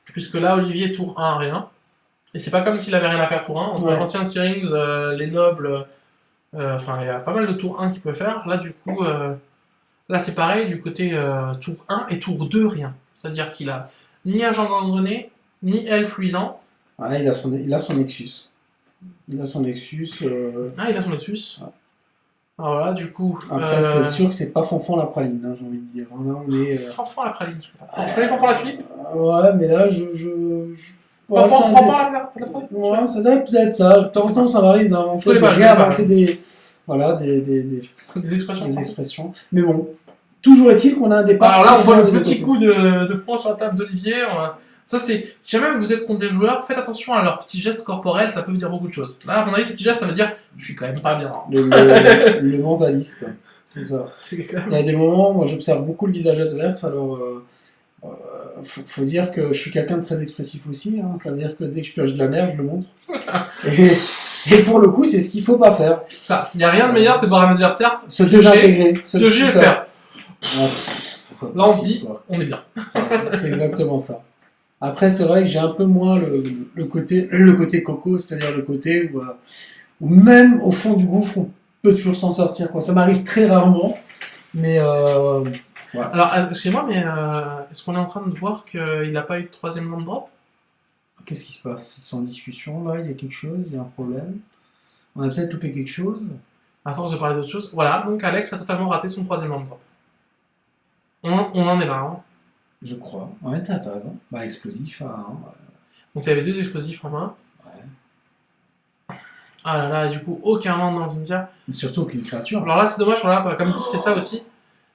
Puisque là, Olivier, tour 1, rien. Et c'est pas comme s'il avait rien à faire tour 1. Entre Ouais. l'ancien Searings, les nobles, enfin, il y a pas mal de tour 1 qu'il peut faire. Là, du coup, là, c'est pareil, du côté tour 1 et tour 2, rien. C'est-à-dire qu'il a ni agent gangrené, ni elfe luisant. Ouais, il a son Nexus. Il a son Nexus. Ah, il a son Nexus. Alors voilà, du coup. Après, c'est sûr que c'est pas Fanfan la praline, hein, j'ai envie de dire. Là, on est. Fanfan la praline. Je connais Fanfan la tulipe. Ouais, mais là, ouais, Fanfan la praline. Ouais, ça doit être peut-être ça. De temps en temps, ça m'arrive d'inventer, Je connais pas, de je connais pas. réinventer des. Voilà, Des expressions. des expressions. Mais bon, toujours est-il qu'on a un départ. Alors là, on très voit le clair des petit deux coup de poing sur la table d'Olivier. Ça, c'est. Si jamais vous êtes contre des joueurs, faites attention à leurs petits gestes corporels, ça peut vous dire beaucoup de choses. Là, à mon avis, ce petit geste, ça veut dire je suis quand même pas bien. côtés. Le mentaliste, c'est ça. C'est quand même. Il y a des moments, moi j'observe beaucoup le visage adverse, alors faut dire que je suis quelqu'un de très expressif aussi, hein, c'est-à-dire que dès que je pioche de la merde, je le montre. Et pour le coup, c'est ce qu'il faut pas faire. Ça, il n'y a rien de meilleur que de voir un adversaire Se désintégrer. piocher et tout ça. faire. Ouais, c'est pas Là, on se possible, dit, quoi. on est bien. C'est exactement ça. Après, c'est vrai que j'ai un peu moins le côté coco, c'est-à-dire le côté où même au fond du gouffre, on peut toujours s'en sortir, quoi. Ça m'arrive très rarement, mais Alors, excusez-moi, mais est-ce qu'on est en train de voir qu'il n'a pas eu de troisième land drop? qu'est-ce qui se passe? Ils sont en discussion, là, il y a quelque chose, il y a un problème. On a peut-être loupé quelque chose. À force de parler d'autre chose. Voilà, donc Alex a totalement raté son troisième land drop. On en est là, hein. Je crois. Ouais, t'as raison. Bah, explosif, hein. Donc il y avait deux explosifs en main. Ouais. Ah là là, du coup, aucun land dans le cimetière. Et surtout aucune créature. Alors là, c'est dommage, voilà, comme dit, c'est ça aussi.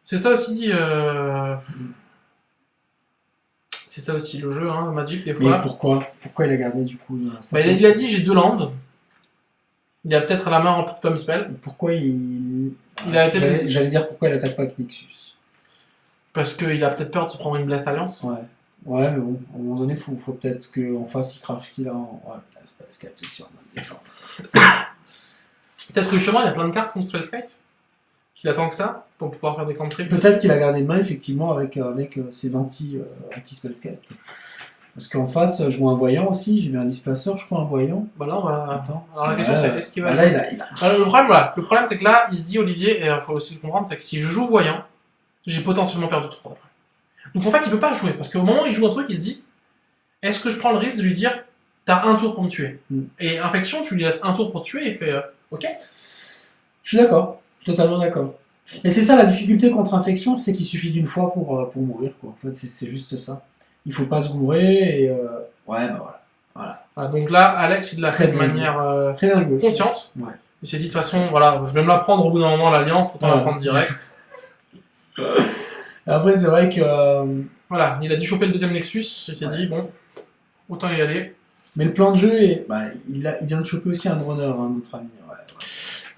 C'est ça aussi. C'est ça aussi le jeu, hein, Magic, des Mais fois. pourquoi il a gardé, du coup, sa Bah, il place a dit j'ai deux landes. Il a peut-être la main remplie de Plum Spell. Pourquoi il a peut-être- J'allais dire pourquoi il attaque pas avec Nexus. Parce qu'il a peut-être peur de se prendre une Blast Alliance. Ouais. Ouais, mais bon, à un moment donné, faut peut-être qu'en face, il crache qu'il a en. Ouais, là, c'est pas Skype aussi, on a déjà. Peut-être que justement, il y a plein de cartes contre Spellskite. Qu'il attend que ça pour pouvoir faire des cantrips. Peut-être qu'il a gardé une main, effectivement, avec ses anti-spellscape. Parce qu'en face, je vois un voyant aussi, j'ai vu un displaceur, je crois, un voyant. Bah là, on va. Attends. Alors la question, c'est est-ce qu'il va Bah, jouer là, il a. Alors, le problème, c'est que là, il se dit, Olivier, et il faut aussi le comprendre, c'est que si je joue voyant, j'ai potentiellement perdu 3 après. Donc en fait, il peut pas jouer, parce qu'au moment où il joue un truc, il se dit, est-ce que je prends le risque de lui dire, t'as un tour pour me tuer? Et Infection, tu lui laisses un tour pour te tuer, et il fait, ok. Je suis d'accord, totalement d'accord. Mais c'est ça la difficulté contre Infection, c'est qu'il suffit d'une fois pour mourir, quoi. En fait, c'est juste ça. Il faut pas se gourer, et ouais, bah voilà. Voilà, donc là, Alex, il l'a Très fait de bien manière Très bien joué. consciente. Ouais. Il s'est dit, de toute façon, voilà, je vais me la prendre au bout d'un moment, l'Alliance, autant la Ouais. prendre direct. Après, c'est vrai que. Voilà, il a dû choper le deuxième Nexus, il s'est dit, bon, autant y aller. Mais le plan de jeu, il vient de choper aussi un runner, hein, notre ami. Ouais.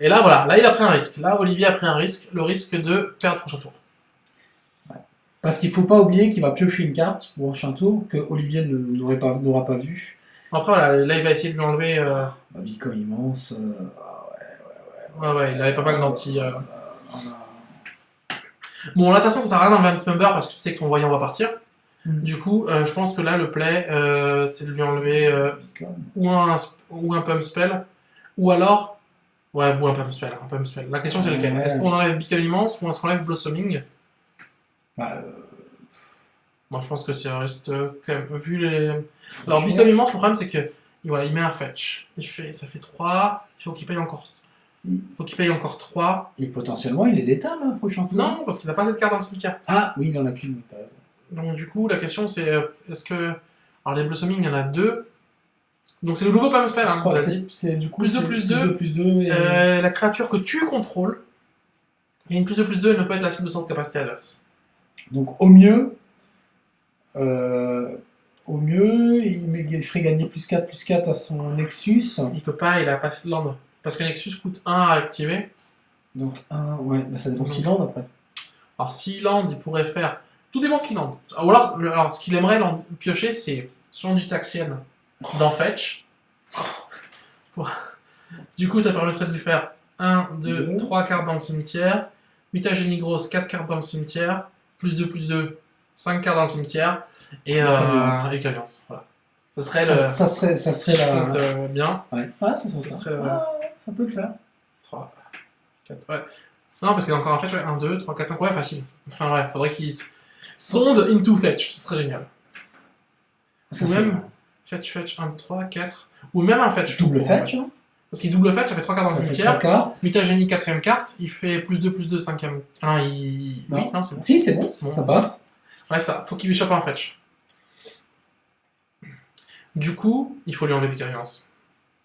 Et là, voilà, là, il a pris un risque. Là, Olivier a pris un risque, le risque de perdre le prochain tour. Parce qu'il faut pas oublier qu'il va piocher une carte pour un prochain tour que Olivier n'aura pas vu. Après, voilà, là, il va essayer de lui enlever. Bico immense. Ouais, il avait pas mal d'anti. Bon, là, de toute façon, ça sert à rien d'enlever un dismember parce que tu sais que ton voyant va partir. Du coup, je pense que là, le play, c'est de lui enlever ou un pump spell, ou alors... Ouais, ou un pump spell, un pump spell. La question, c'est lequel? Est-ce qu'on enlève Become Immense ou est-ce qu'on enlève Blossoming? Bah, Moi, je pense que ça reste quand même... Vu les... Alors, Become Immense, le problème, c'est que... Voilà, il met un fetch. Ça fait 3. Il faut qu'il paye encore... Faut qu'il paye encore 3. Et potentiellement, il est létal, le prochain tour. Non, parce qu'il n'a pas cette carte dans le cimetière. Ah, oui, il en a qu'une, t'as raison. Donc du coup, la question c'est, est-ce que... Alors les Blossoming, il y en a 2. Donc c'est le nouveau Pump Spell, hein, on l'a dit. C'est du coup, Plus 2, plus 2. Plus 2 et... La créature que tu contrôles, et une plus 2, plus 2, elle ne peut être la cible de son capacité adverse. Donc au mieux, il ferait gagner plus 4 à son Nexus. Il peut pas, il a pas assez de land. Parce que Nexus coûte 1 à activer. Donc 1, ouais, bah ça dépend s'il land après. Alors s'il land, il pourrait faire... Tout dépend de ce qu'il land. Ou alors ce qu'il aimerait piocher, c'est son Gitaxienne dans Fetch. Du coup, ça permettrait de lui faire 1, 2, 3 cartes dans le cimetière. Mutagénie grosse, 4 cartes dans le cimetière. Plus 2, 5 cartes dans le cimetière. Et Caliance. Voilà. Ça serait la... bien. Ouais, ça peut le faire. 3, 4, ouais. Non, parce qu'il y a encore un fetch, 1, 2, 3, 4, 5, ouais, facile. Enfin, ouais, faudrait qu'il sonde into fetch, ce serait génial. Ou même fetch, 1, 2, 3, 4. Ou même un fetch. Double fetch, hein. Parce qu'il double fetch, ça fait 3 cartes dans le cimetière. Mutagénie, 4ème carte, il fait plus 2, 5ème. Ah, non, oui, non, c'est bon. Si, c'est bon, ça passe. Ouais, ça, faut qu'il lui chope un fetch. Du coup, il faut lui enlever Bicariance.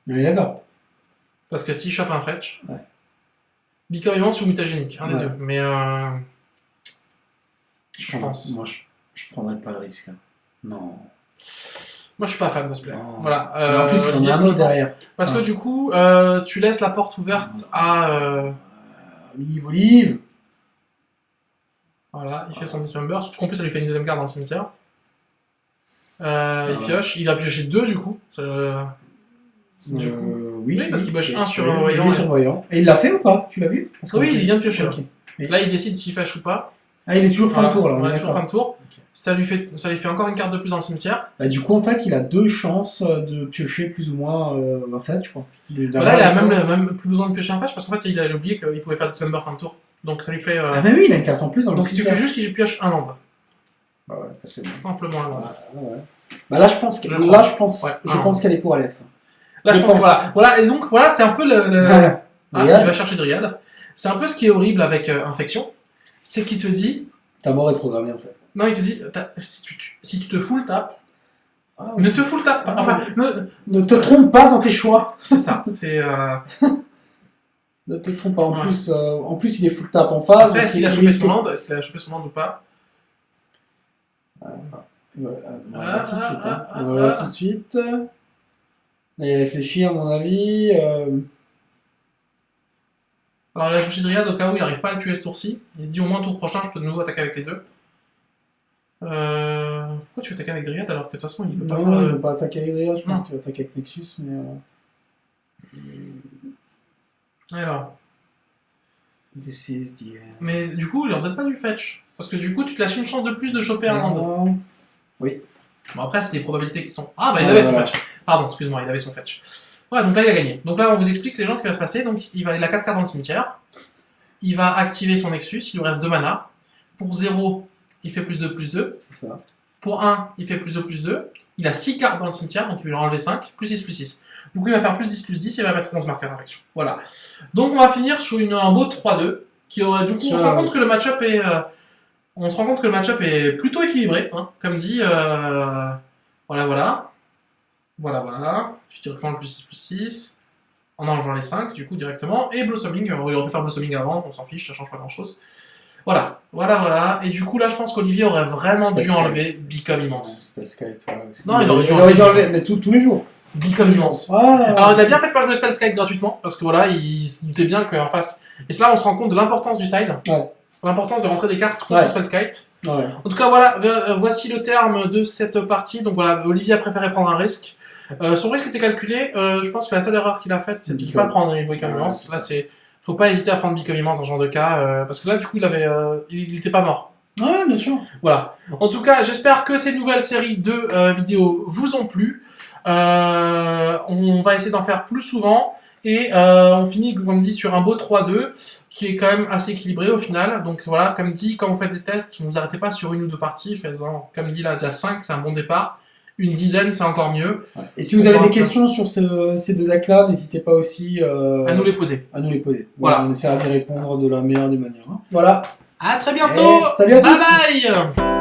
Oui, d'accord. Parce que s'il chope un fetch, ouais. Bicariance ou Mutagénique, un des deux. Mais je pense. Moi, je prendrais pas le risque. Non. Moi, je suis pas fan de ce play. Non. Voilà. En plus, il y en a un autre derrière. Parce que du coup, tu laisses la porte ouverte à... Olive. Voilà, il fait son Dismember. En plus, ça lui fait une deuxième carte dans le cimetière. Il pioche. Il va piocher 2 du coup. Oui, parce qu'il pioche 1 sur Voyant. Oui, sur Voyant. Et il l'a fait ou pas? Tu l'as vu? Oui, il vient de piocher. Okay. Là, il décide s'il fâche ou pas. Ah, il est toujours fin de tour là. On est toujours fin de tour. Okay. Ça lui fait encore une carte de plus dans le cimetière. Bah, du coup, en fait, il a 2 chances de piocher plus ou moins un fetch, je crois. Là, il a même plus besoin de piocher un fetch parce qu'en fait, il a oublié qu'il pouvait faire Dismember fin de tour. Donc ça lui fait. Ah, bah oui, il a une carte en plus dans le cimetière. Donc il suffit juste qu'il pioche un land. Bah ouais, c'est bon. Simplement un land. Ouais. Bah là, je pense qu'elle est pour Alex. Là, je pense que voilà. Et donc, voilà, c'est un peu il va chercher Dryad. C'est un peu ce qui est horrible avec Infection. C'est qu'il te dit. Ta mort est programmée en fait. Non, il te dit, si tu te full tap, ne te full tap pas. Enfin, ne te trompe pas dans tes choix. C'est ça. C'est. Ne te trompe pas. En plus, il est full tap en phase. Après, est-ce qu'il a chopé son land? Est-ce qu'il a chopé son land ou pas? Voilà, tout de suite. Voilà, tout de suite. Là, il réfléchit, à mon avis. Alors, il a cherché Dryad au cas où il n'arrive pas à le tuer ce tour-ci. Il se dit au moins tour prochain, je peux de nouveau attaquer avec les deux. Pourquoi tu veux attaquer avec Dryad alors que de toute façon il peut pas faire. Non, il ne peut pas attaquer avec Dryad, je pense qu'il va attaquer avec Nexus, mais. Alors. This is the end. Mais du coup, il en donne pas du fetch. Parce que du coup, tu te laisses une chance de plus de choper un land. Oui. Bon, après, c'est des probabilités qui sont. Ah, bah il avait son fetch. Pardon, excuse-moi, il avait son fetch. Ouais, donc là, il a gagné. Donc là, on vous explique les gens ce qui va se passer. Donc, il a 4 cartes dans le cimetière. Il va activer son Nexus, il lui reste 2 mana. Pour 0, il fait plus 2, plus 2. C'est ça. Pour 1, il fait plus 2, plus 2. Il a 6 cartes dans le cimetière, donc il va en enlever 5. Plus 6, plus 6. Du coup, il va faire plus 10, plus 10, et il va mettre 11 marqueurs d'infection. Voilà. Donc, on va finir sur un beau 3-2. Qui aurait, du coup, on se rend compte que le match-up est. On se rend compte que le match-up est plutôt équilibré. Hein. Comme dit. Voilà. Je tire le plus 6, plus 6. En enlevant les 5, du coup, directement. Et Blossoming. Il aurait pu faire Blossoming avant, on s'en fiche, ça change pas grand-chose. Voilà. Et du coup, là, je pense qu'Olivier aurait vraiment dû enlever Become Immense. Non, il aurait dû enlever, mais tous les jours. Become Immense. Alors, il a bien fait de pas jouer Spellskite gratuitement, parce que voilà, il se doutait bien qu'en face. Et c'est là on se rend compte de l'importance du side. Ouais. L'importance de rentrer des cartes contre Spellskite. Ouais. En tout cas, voilà, voici le terme de cette partie. Donc voilà, Olivier a préféré prendre un risque. Son risque était calculé. Je pense que la seule erreur qu'il a faite, c'est de ne pas prendre une Become Immense. Là, faut pas hésiter à prendre Become Immense dans ce genre de cas. Parce que là, du coup, il était pas mort. Ouais, bien sûr. Voilà. En tout cas, j'espère que ces nouvelles séries de vidéos vous ont plu. On va essayer d'en faire plus souvent. Et on finit, comme dit, sur un beau 3-2 qui est quand même assez équilibré au final. Donc voilà, comme dit, quand vous faites des tests, ne vous arrêtez pas sur une ou deux parties. Faites-en, comme dit là, déjà 5, c'est un bon départ. Une dizaine, c'est encore mieux. Ouais. Et si vous avez des questions sur ces deux decks-là, n'hésitez pas aussi À nous les poser. à nous les poser. Voilà. On essaiera d'y répondre de la meilleure des manières. Hein. Voilà. À très bientôt. Et salut à tous. Bye bye.